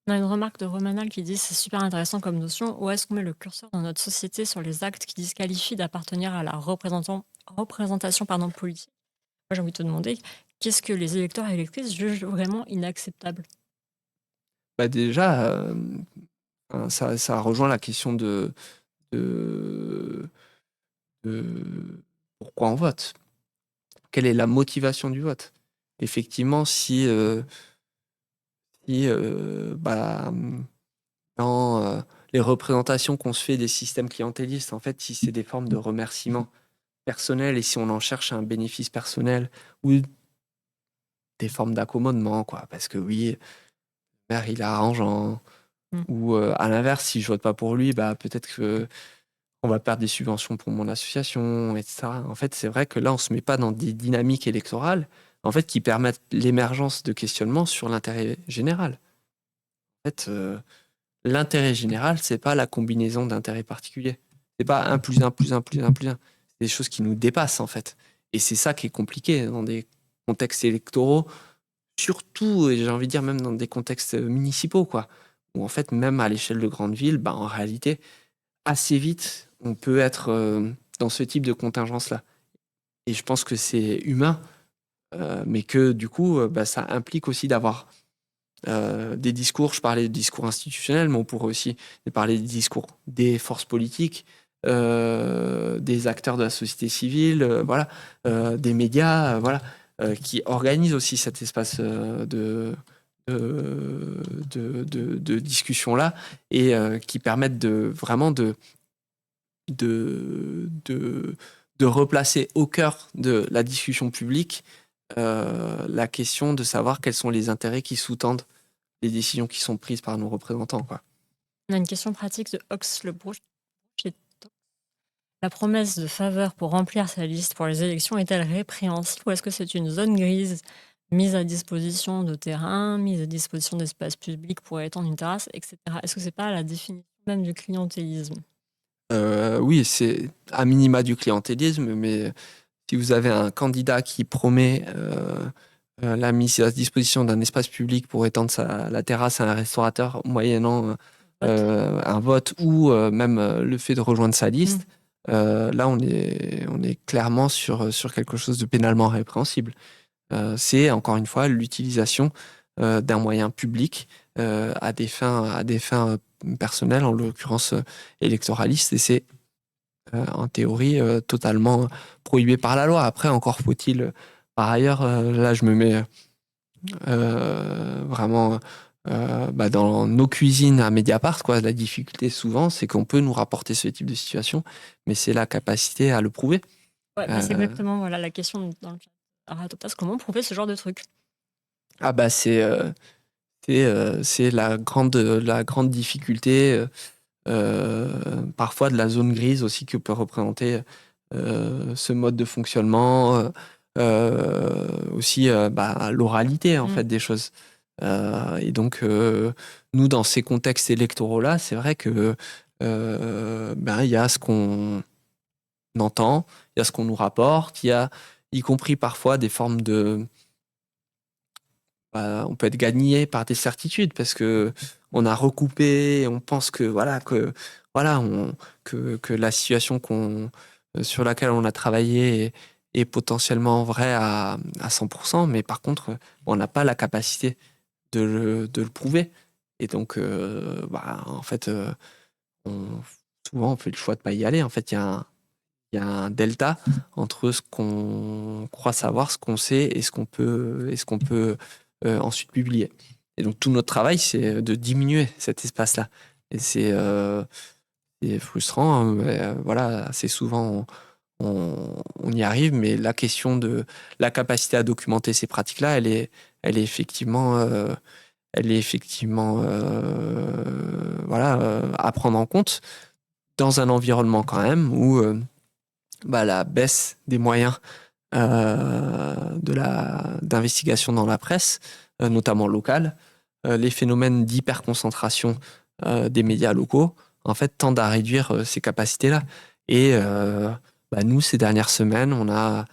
On a une remarque de Romanal qui dit c'est super intéressant comme notion. Où est-ce qu'on met le curseur dans notre société sur les actes qui disqualifient d'appartenir à la représentation politique? Moi, j'ai envie de te demander, qu'est-ce que les électeurs et électrices jugent vraiment inacceptable? Déjà, ça rejoint la question de pourquoi on vote. Quelle est la motivation du vote? Effectivement, si dans les représentations qu'on se fait des systèmes clientélistes, en fait, si c'est des formes de remerciement personnel et si on en cherche un bénéfice personnel ou des formes d'accommodement, quoi, parce que oui, le maire, il est arrangeant. Ou à l'inverse, si je vote pas pour lui, peut-être que on va perdre des subventions pour mon association, etc. En fait, c'est vrai que là, on se met pas dans des dynamiques électorales, en fait, qui permettent l'émergence de questionnements sur l'intérêt général. En fait, l'intérêt général, c'est pas la combinaison d'intérêts particuliers. C'est pas 1 plus 1 plus 1 plus 1 plus 1. C'est des choses qui nous dépassent, en fait. Et c'est ça qui est compliqué dans des contextes électoraux, surtout, et j'ai envie de dire même dans des contextes municipaux, quoi. Où en fait, même à l'échelle de grandes villes, en réalité, assez vite, on peut être dans ce type de contingence-là. Et je pense que c'est humain, mais que du coup, ça implique aussi d'avoir des discours. Je parlais de discours institutionnels, mais on pourrait aussi parler des discours des forces politiques, des acteurs de la société civile, des médias, qui organisent aussi cet espace de discussion-là et qui permettent vraiment de replacer au cœur de la discussion publique la question de savoir quels sont les intérêts qui sous-tendent les décisions qui sont prises par nos représentants, quoi. On a une question pratique de Ox Le Brouch. La promesse de faveur pour remplir sa liste pour les élections est-elle répréhensible ou est-ce que c'est une zone grise mise à disposition de terrain, mise à disposition d'espaces publics pour étendre une terrasse, etc. Est-ce que c'est pas la définition même du clientélisme? Oui, c'est à minima du clientélisme, mais si vous avez un candidat qui promet la mise à disposition d'un espace public pour étendre la terrasse à un restaurateur moyennant un vote ou même le fait de rejoindre sa liste, là on est clairement sur quelque chose de pénalement répréhensible. C'est encore une fois l'utilisation d'un moyen public à des fins personnelles, en l'occurrence électoralistes, et c'est en théorie totalement prohibé par la loi. Après, encore faut-il, par ailleurs, là je me mets vraiment dans nos cuisines à Mediapart, quoi. La difficulté souvent, c'est qu'on peut nous rapporter ce type de situation, mais c'est la capacité à le prouver. Ouais, c'est exactement voilà, la question dans le chat. Ratoptas, comment prouver ce genre de truc? Ah bah c'est la grande difficulté, parfois de la zone grise aussi que peut représenter ce mode de fonctionnement, aussi l'oralité en fait des choses. Et donc nous dans ces contextes électoraux-là, c'est vrai que il y a ce qu'on entend, il y a ce qu'on nous rapporte, il y a y compris parfois des formes de on peut être gagné par des certitudes parce que on a recoupé, on pense que que la situation sur laquelle on a travaillé est potentiellement vraie à 100%, mais par contre, on n'a pas la capacité de le prouver. Et donc, en fait, souvent, on fait le choix de pas y aller. En fait, il y a un delta entre ce qu'on croit savoir, ce qu'on sait et ce qu'on peut ensuite publier. Et donc tout notre travail, c'est de diminuer cet espace-là. Et c'est frustrant, hein, mais, voilà, assez souvent on y arrive, mais la question de la capacité à documenter ces pratiques-là, elle est effectivement, à prendre en compte dans un environnement quand même où la baisse des moyens d'investigation dans la presse, notamment locale, les phénomènes d'hyperconcentration des médias locaux, en fait, tendent à réduire ces capacités-là. Et nous, ces dernières semaines, on a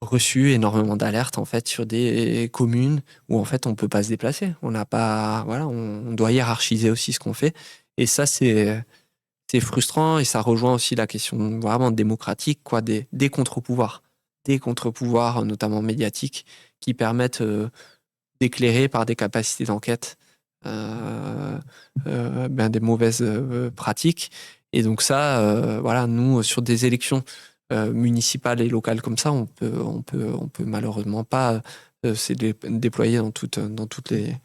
reçu énormément d'alertes en fait sur des communes où en fait on peut pas se déplacer. On n'a pas, voilà, on doit hiérarchiser aussi ce qu'on fait. Et ça, c'est frustrant et ça rejoint aussi la question vraiment démocratique, quoi, des contre-pouvoirs. Des contre-pouvoirs, notamment médiatiques, qui permettent d'éclairer par des capacités d'enquête des mauvaises pratiques. Et donc ça, nous, sur des élections municipales et locales comme ça, on peut malheureusement pas se déployer dans toutes les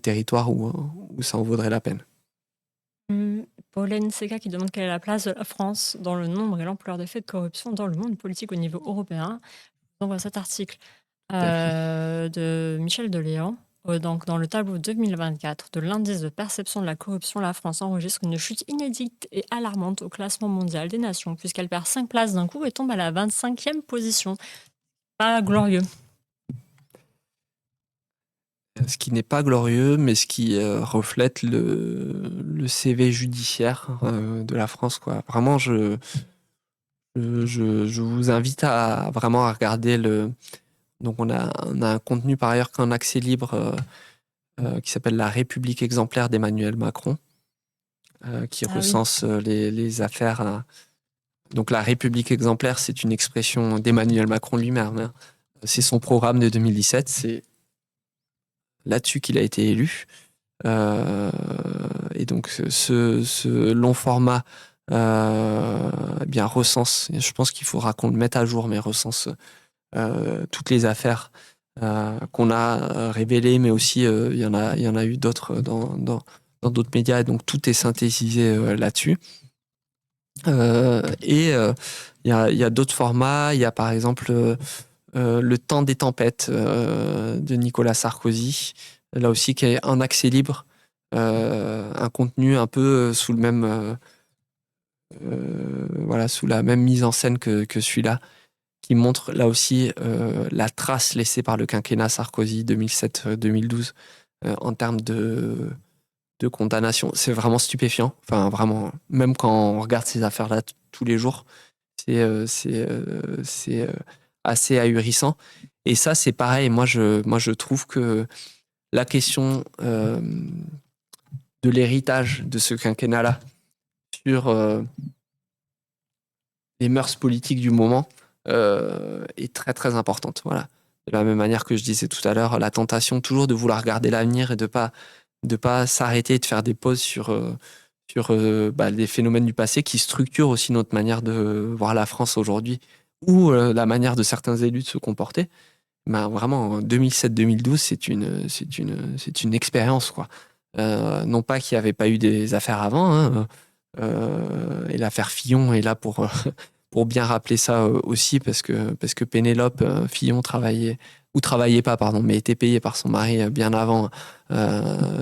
territoires où ça en vaudrait la peine. Pauline Sega qui demande quelle est la place de la France dans le nombre et l'ampleur des faits de corruption dans le monde politique au niveau européen. Je vous envoie cet article de Michel Deléan. Donc, dans le tableau 2024 de l'indice de perception de la corruption, la France enregistre une chute inédite et alarmante au classement mondial des nations, puisqu'elle perd 5 places d'un coup et tombe à la 25e position. Pas glorieux. Ce qui n'est pas glorieux, mais ce qui reflète le CV judiciaire de la France, quoi. Vraiment, je vous invite à vraiment à regarder Donc, on a un contenu par ailleurs qu'un accès libre qui s'appelle La République exemplaire d'Emmanuel Macron, qui recense les affaires. Donc, La République exemplaire, c'est une expression d'Emmanuel Macron lui-même, hein. C'est son programme de 2017. C'est là-dessus qu'il a été élu. Et donc, ce long format recense, je pense qu'il faudra qu'on le mette à jour, mais recense toutes les affaires qu'on a révélées, mais aussi il y en a eu d'autres dans d'autres médias, et donc tout est synthétisé là-dessus. Et il y a d'autres formats, il y a par exemple Le temps des tempêtes de Nicolas Sarkozy, là aussi qui est un accès libre, un contenu un peu sous le même sous la même mise en scène que celui-là, qui montre là aussi la trace laissée par le quinquennat Sarkozy 2007-2012 en termes de condamnation. C'est vraiment stupéfiant. Enfin, vraiment, même quand on regarde ces affaires-là tous les jours, c'est assez ahurissant. Et ça, c'est pareil. Moi, je trouve que la question de l'héritage de ce quinquennat-là sur les mœurs politiques du moment est très, très importante. Voilà. De la même manière que je disais tout à l'heure, la tentation toujours de vouloir garder l'avenir et de pas de pas s'arrêter et de faire des pauses sur les phénomènes du passé qui structurent aussi notre manière de voir la France aujourd'hui ou la manière de certains élus de se comporter. Ben, vraiment, en 2007-2012, c'est une expérience, quoi. Non pas qu'il n'y avait pas eu des affaires avant, hein, et l'affaire Fillon est là pour bien rappeler ça aussi, parce que Pénélope Fillon travaillait pas, pardon, mais était payée par son mari bien avant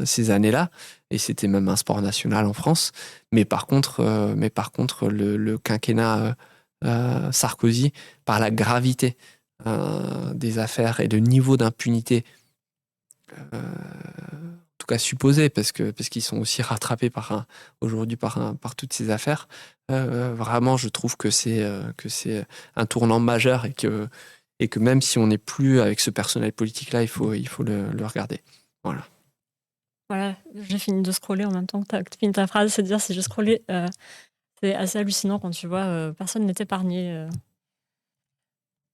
ces années-là, et c'était même un sport national en France. Mais par contre, le quinquennat Sarkozy, par la gravité des affaires et le niveau d'impunité, en tout cas supposé, parce qu'ils sont aussi rattrapés aujourd'hui par toutes ces affaires. Vraiment, je trouve que c'est un tournant majeur et que même si on n'est plus avec ce personnel politique-là, il faut le regarder. Voilà. Voilà, j'ai fini de scroller en même temps que tu as fini ta phrase, c'est de dire si j'ai scrollé, c'est assez hallucinant quand tu vois personne n'est épargné.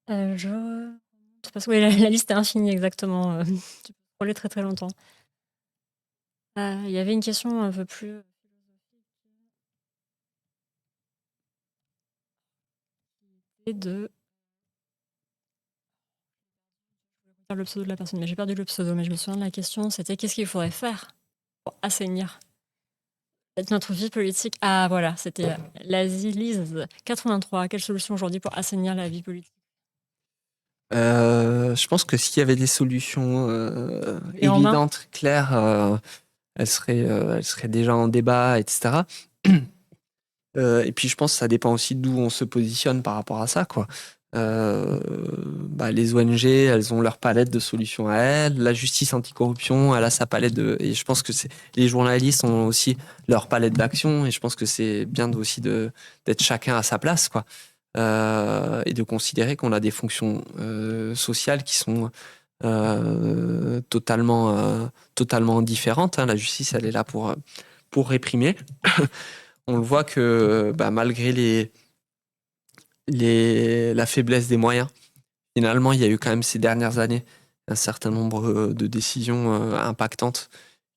Je parce que oui, la liste est infinie exactement. Tu peux scroller très très longtemps. Il y avait une question un peu plus de faire le pseudo de la personne, mais j'ai perdu le pseudo, mais je me souviens de la question, c'était qu'est-ce qu'il faudrait faire pour assainir notre vie politique? Ah voilà, c'était l'Asylise 83. Quelle solution aujourd'hui pour assainir la vie politique? Je pense que s'il y avait des solutions Et en main. évidentes, claires, elles seraient déjà en débat, etc. Et puis je pense que ça dépend aussi d'où on se positionne par rapport à ça, quoi. Les ONG, elles ont leur palette de solutions à elles. La justice anticorruption, elle a sa palette et je pense que les journalistes ont aussi leur palette d'action. Et je pense que c'est bien aussi d'être chacun à sa place, quoi. Et de considérer qu'on a des fonctions sociales qui sont totalement différentes, hein. La justice, elle est là pour réprimer. On le voit que malgré la faiblesse des moyens, finalement, il y a eu quand même ces dernières années un certain nombre de décisions impactantes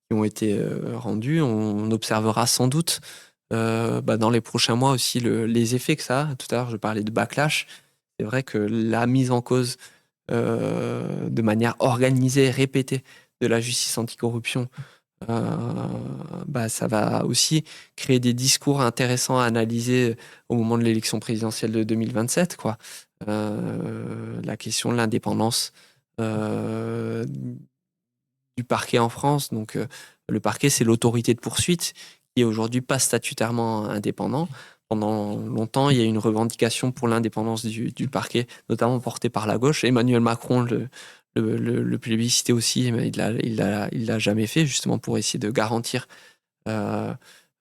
qui ont été rendues. On observera sans doute dans les prochains mois aussi les effets que ça a. Tout à l'heure, je parlais de backlash. C'est vrai que la mise en cause de manière organisée, répétée, de la justice anticorruption, ça va aussi créer des discours intéressants à analyser au moment de l'élection présidentielle de 2027, quoi. La question de l'indépendance du parquet en France. Donc, le parquet, c'est l'autorité de poursuite qui est aujourd'hui pas statutairement indépendant. Pendant longtemps, il y a eu une revendication pour l'indépendance du parquet, notamment portée par la gauche. Emmanuel Macron le plébiscité aussi, mais il l'a jamais fait, justement pour essayer de garantir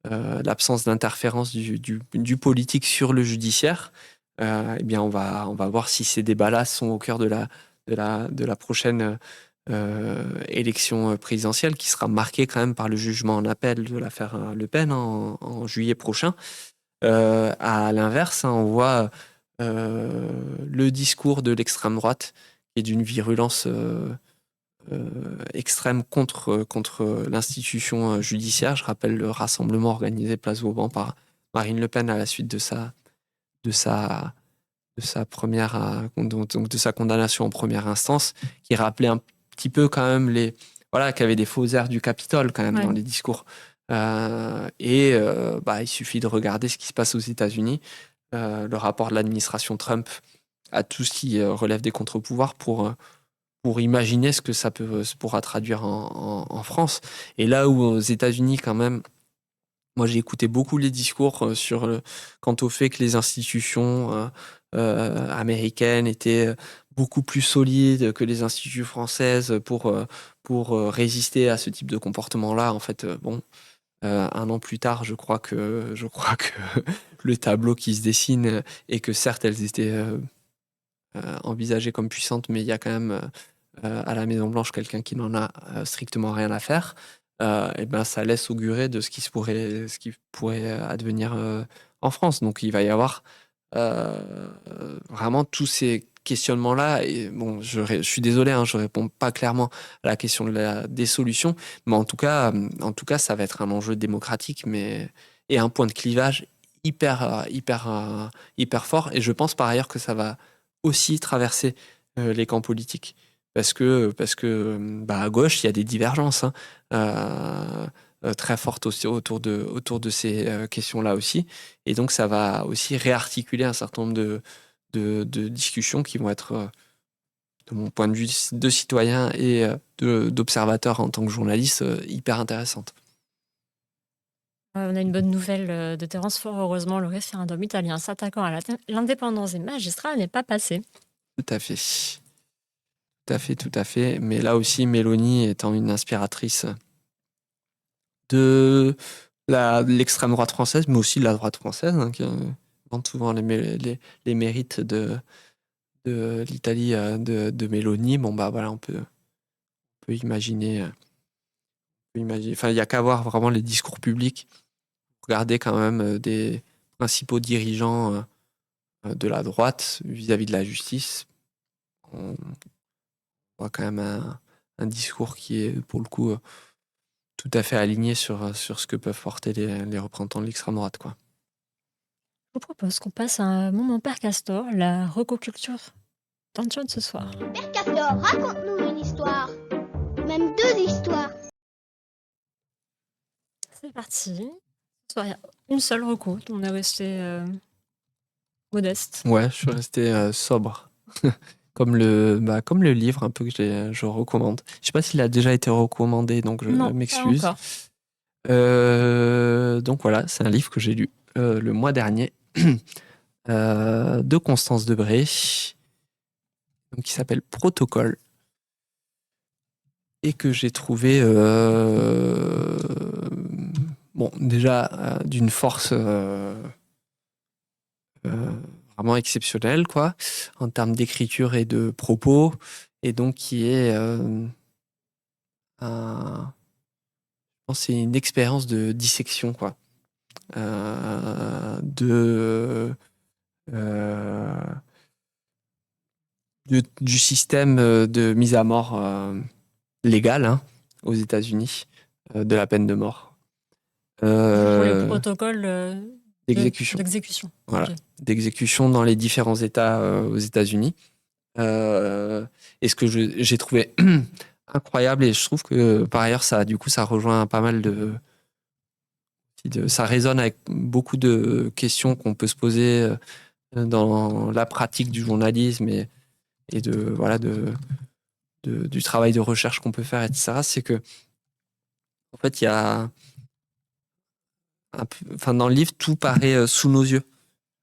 l'absence d'interférence du politique sur le judiciaire. Eh bien, on va voir si ces débats-là sont au cœur de la prochaine élection présidentielle, qui sera marquée quand même par le jugement en appel de l'affaire Le Pen en juillet prochain. À l'inverse, hein, on voit le discours de l'extrême droite qui est d'une virulence extrême contre l'institution judiciaire. Je rappelle le rassemblement organisé place Vauban par Marine Le Pen à la suite de sa première donc de sa condamnation en première instance, qui rappelait un petit peu quand même qu'il y avait des faux airs du Capitole quand même dans les discours. Il suffit de regarder ce qui se passe aux États-Unis, le rapport de l'administration Trump à tout ce qui relève des contre-pouvoirs pour imaginer ce que ça pourra traduire en France. Et là où aux États-Unis, quand même, moi j'ai écouté beaucoup les discours quant au fait que les institutions américaines étaient beaucoup plus solides que les institutions françaises pour résister à ce type de comportement-là. En fait, un an plus tard, je crois que le tableau qui se dessine est que certes elles étaient envisagées comme puissantes, mais il y a quand même à la Maison-Blanche quelqu'un qui n'en a strictement rien à faire. Ça laisse augurer de ce qui pourrait advenir en France. Donc il va y avoir vraiment tous ces questionnements-là, et bon, je suis désolé, hein, je réponds pas clairement à la question des solutions, mais en tout cas, ça va être un enjeu démocratique, et un point de clivage hyper fort. Et je pense par ailleurs que ça va aussi traverser les camps politiques, parce que bah, à gauche, il y a des divergences, hein, très fortes aussi autour de ces questions-là aussi. Et donc, ça va aussi réarticuler un certain nombre de discussions qui vont être, de mon point de vue de citoyen et d'observateur en tant que journaliste, hyper intéressantes. On a une bonne nouvelle de Terence Faure. Heureusement, le référendum italien s'attaquant à l'indépendance des magistrats n'est pas passé. Tout à fait. Tout à fait, tout à fait. Mais là aussi, Mélanie étant une inspiratrice de de l'extrême droite française, mais aussi de la droite française, hein, qui vante souvent les mérites de l'Italie de Mélanie. Bon, bah voilà, on peut imaginer. Enfin, il n'y a qu'à voir vraiment les discours publics. Regardez quand même des principaux dirigeants de la droite vis-à-vis de la justice. On voit quand même un discours qui est, pour le coup, tout à fait aligné sur ce que peuvent porter les représentants de l'extrême droite, quoi. Je vous propose qu'on passe à un moment Père Castor, la recoculture d'Antoine ce soir. Père Castor, raconte-nous une histoire. Même 2 histoires. C'est parti. Ce soir, il y a une seule reco. On est resté modeste. Ouais, je suis resté sobre. Comme le livre un peu que je recommande. Je sais pas s'il a déjà été recommandé, donc je Non, m'excuse. pas encore. Donc voilà, c'est un livre que j'ai lu le mois dernier de Constance Debré, donc, qui s'appelle Protocole, et que j'ai trouvé bon, déjà d'une force vraiment exceptionnelle, quoi, en termes d'écriture et de propos, et donc qui est je pense que c'est une expérience de dissection, quoi, de du système de mise à mort légale, hein, aux États-Unis, de la peine de mort. Pour les Euh, protocoles D'exécution. d'exécution. Voilà, Ok. d'exécution dans les différents États aux États-Unis. Et ce que j'ai trouvé incroyable, et je trouve que par ailleurs, du coup, ça rejoint pas mal ça résonne avec beaucoup de questions qu'on peut se poser dans la pratique du journalisme et du travail de recherche qu'on peut faire, etc. C'est que, en fait, il y a enfin, dans le livre, tout paraît sous nos yeux.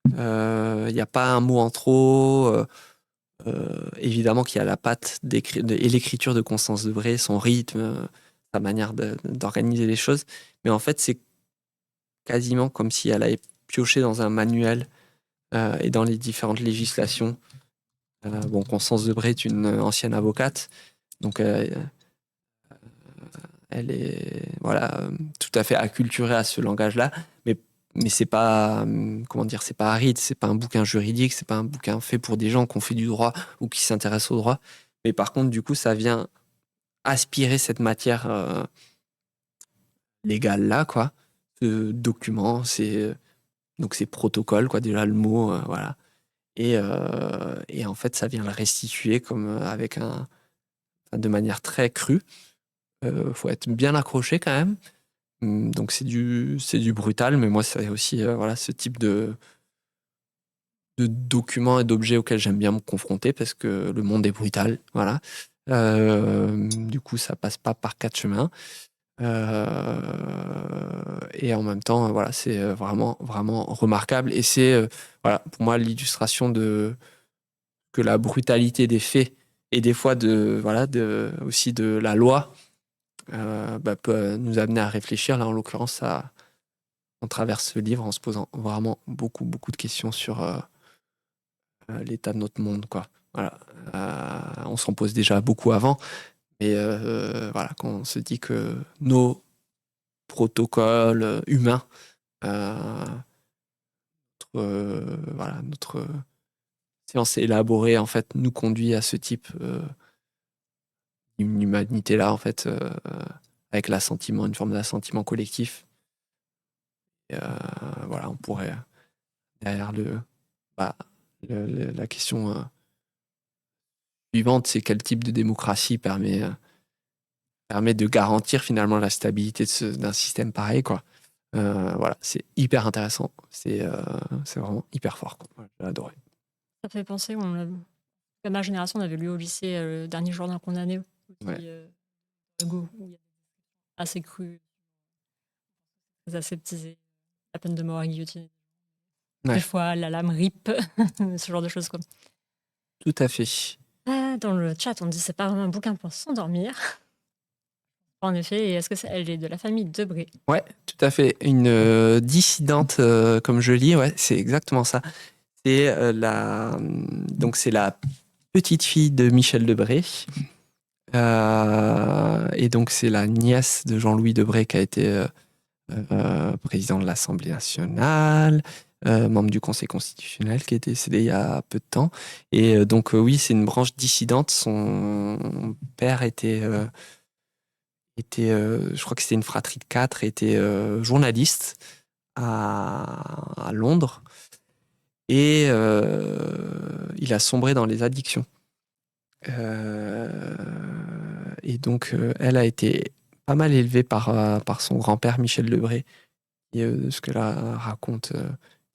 Il n'y a pas un mot en trop. Évidemment qu'il y a la patte et l'écriture de Constance Debré, son rythme, sa manière d'organiser les choses. Mais en fait, c'est quasiment comme si elle avait pioché dans un manuel et dans les différentes législations. Bon, Constance Debré est une ancienne avocate, donc elle est voilà, tout à fait acculturée à ce langage-là, mais c'est pas, comment dire, c'est pas aride, c'est pas un bouquin juridique, c'est pas un bouquin fait pour des gens qui ont fait du droit ou qui s'intéressent au droit. Mais par contre, du coup, ça vient aspirer cette matière légale-là, quoi, ce document, donc ces protocoles, quoi, déjà le mot, voilà. Et en fait, ça vient le restituer comme de manière très crue. Faut être bien accroché quand même. Donc c'est du brutal, mais moi c'est aussi voilà, ce type de documents et d'objets auxquels j'aime bien me confronter parce que le monde est brutal, voilà. Du coup, ça passe pas par 4 chemins. Et en même temps, voilà, c'est vraiment, vraiment remarquable. Et c'est voilà, pour moi l'illustration de que la brutalité des faits et des fois aussi de la loi peut nous amener à réfléchir. Là, en l'occurrence, on traverse ce livre en se posant vraiment beaucoup, beaucoup de questions sur l'état de notre monde, quoi. Voilà. On s'en pose déjà beaucoup avant, mais voilà, quand on se dit que nos protocoles humains, voilà, science élaborée en fait nous conduit à ce type d'une humanité là en fait avec l'assentiment, une forme d'assentiment collectif. Et, voilà, on pourrait derrière bah, la question suivante, c'est quel type de démocratie permet de garantir finalement la stabilité d'un système pareil, quoi. Voilà, c'est hyper intéressant. C'est vraiment hyper fort, quoi. Ouais, j'ai adoré. Ça fait penser, ma génération, on avait lu au lycée le dernier jour d'un condamné, Ouais. Hugo, où il y a assez cru, très aseptisé, la peine de mort à guillotine. Ouais. Des fois, la lame rip, ce genre de choses, quoi. Tout à fait. Dans le chat, on dit c'est pas vraiment un bouquin pour s'endormir. En effet, et est-ce que elle est de la famille Debré? Ouais, tout à fait. Une dissidente, comme je lis, ouais, c'est exactement ça. C'est donc c'est la petite fille de Michel Debré. Et donc c'est la nièce de Jean-Louis Debré qui a été président de l'Assemblée nationale, membre du Conseil constitutionnel qui est décédé il y a peu de temps. Et donc oui, c'est une branche dissidente. Son père était je crois que c'était une fratrie de 4, était journaliste à Londres. Et il a sombré dans les addictions. Et donc, elle a été pas mal élevée par son grand-père Michel Debré. Et ce que là raconte,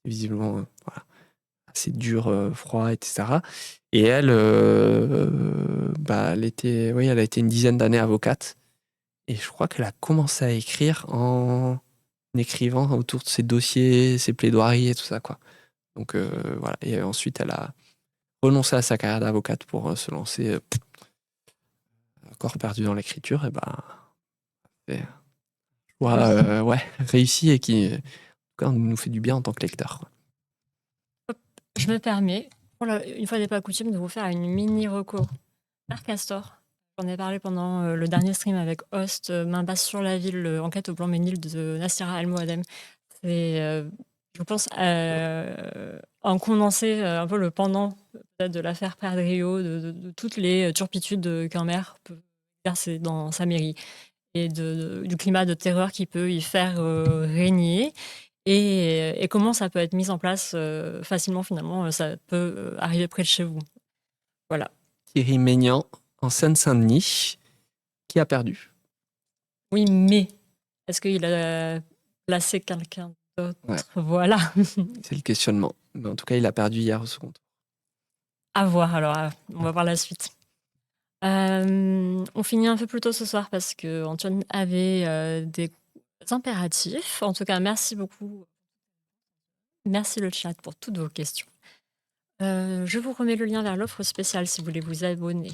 visiblement, voilà, assez dur, froid, etc. Et elle, bah, elle a été une dizaine d'années avocate. Et je crois qu'elle a commencé à écrire en écrivant autour de ses dossiers, ses plaidoiries et tout ça, quoi. Donc voilà. Et ensuite, elle a renoncé à sa carrière d'avocate pour se lancer corps perdu dans l'écriture. Et bah, c'est un choix ouais, réussi et qui, en tout cas, nous fait du bien en tant que lecteur, quoi. Je me permets, une fois n'est pas coutume, de vous faire une mini reco. Père Castor. J'en ai parlé pendant le dernier stream avec Host, Main basse sur la ville, enquête au blanc Ménil de Nassira El Moadem. C'est, je pense, en condensé un peu le pendant peut-être de l'affaire Perdriau, de toutes les turpitudes qu'un maire peut exercer dans sa mairie et du climat de terreur qui peut y faire régner. Et comment ça peut être mis en place facilement, finalement, ça peut arriver près de chez vous. Voilà. Thierry Maignan, en Seine-Saint-Denis, qui a perdu. Oui, mais est-ce qu'il a placé quelqu'un d'autre? Ouais. Voilà. C'est le questionnement. Mais en tout cas, il a perdu hier au second tour. À voir, alors, on va voir la suite. On finit un peu plus tôt ce soir parce que Antoine avait des impératifs. En tout cas, merci beaucoup. Merci le chat pour toutes vos questions. Je vous remets le lien vers l'offre spéciale si vous voulez vous abonner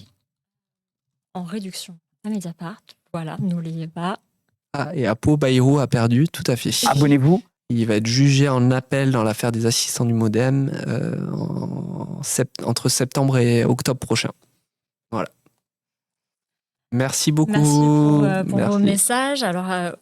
en réduction à Mediapart. Voilà, n'oubliez pas. Ah, et Apo Bayrou a perdu, tout à fait. Abonnez-vous. Il va être jugé en appel dans l'affaire des assistants du Modem entre septembre et octobre prochain. Voilà. Merci beaucoup. Merci pour vos Merci. messages. Alors,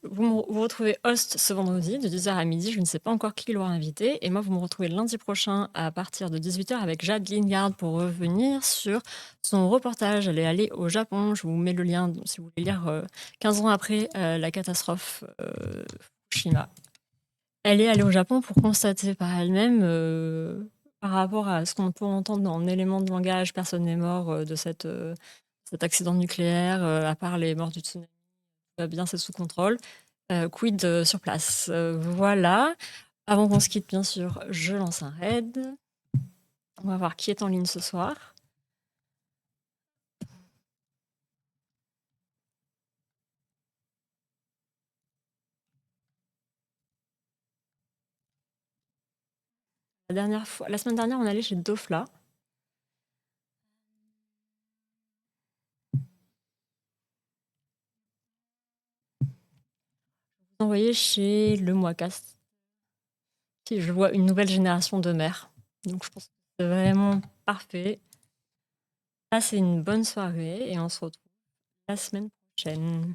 vous retrouvez Host ce vendredi de 10h à midi. Je ne sais pas encore qui l'aura invité. Et moi, vous me retrouvez lundi prochain à partir de 18h avec Jade Lingard pour revenir sur son reportage. Elle est allée au Japon. Je vous mets le lien si vous voulez lire 15 ans après la catastrophe Fukushima. Elle est allée au Japon pour constater par elle-même, par rapport à ce qu'on peut entendre en éléments de langage, personne n'est mort de cet accident nucléaire, à part les morts du tsunami, tout va bien, c'est sous contrôle. Quid sur place. Voilà. Avant qu'on se quitte, bien sûr, je lance un raid. On va voir qui est en ligne ce soir. La semaine dernière, on allait chez Dofla. Vous envoyez chez Le Moicast. Je vois une nouvelle génération de mères. Donc, je pense que c'est vraiment parfait. Passez une bonne soirée et on se retrouve la semaine prochaine.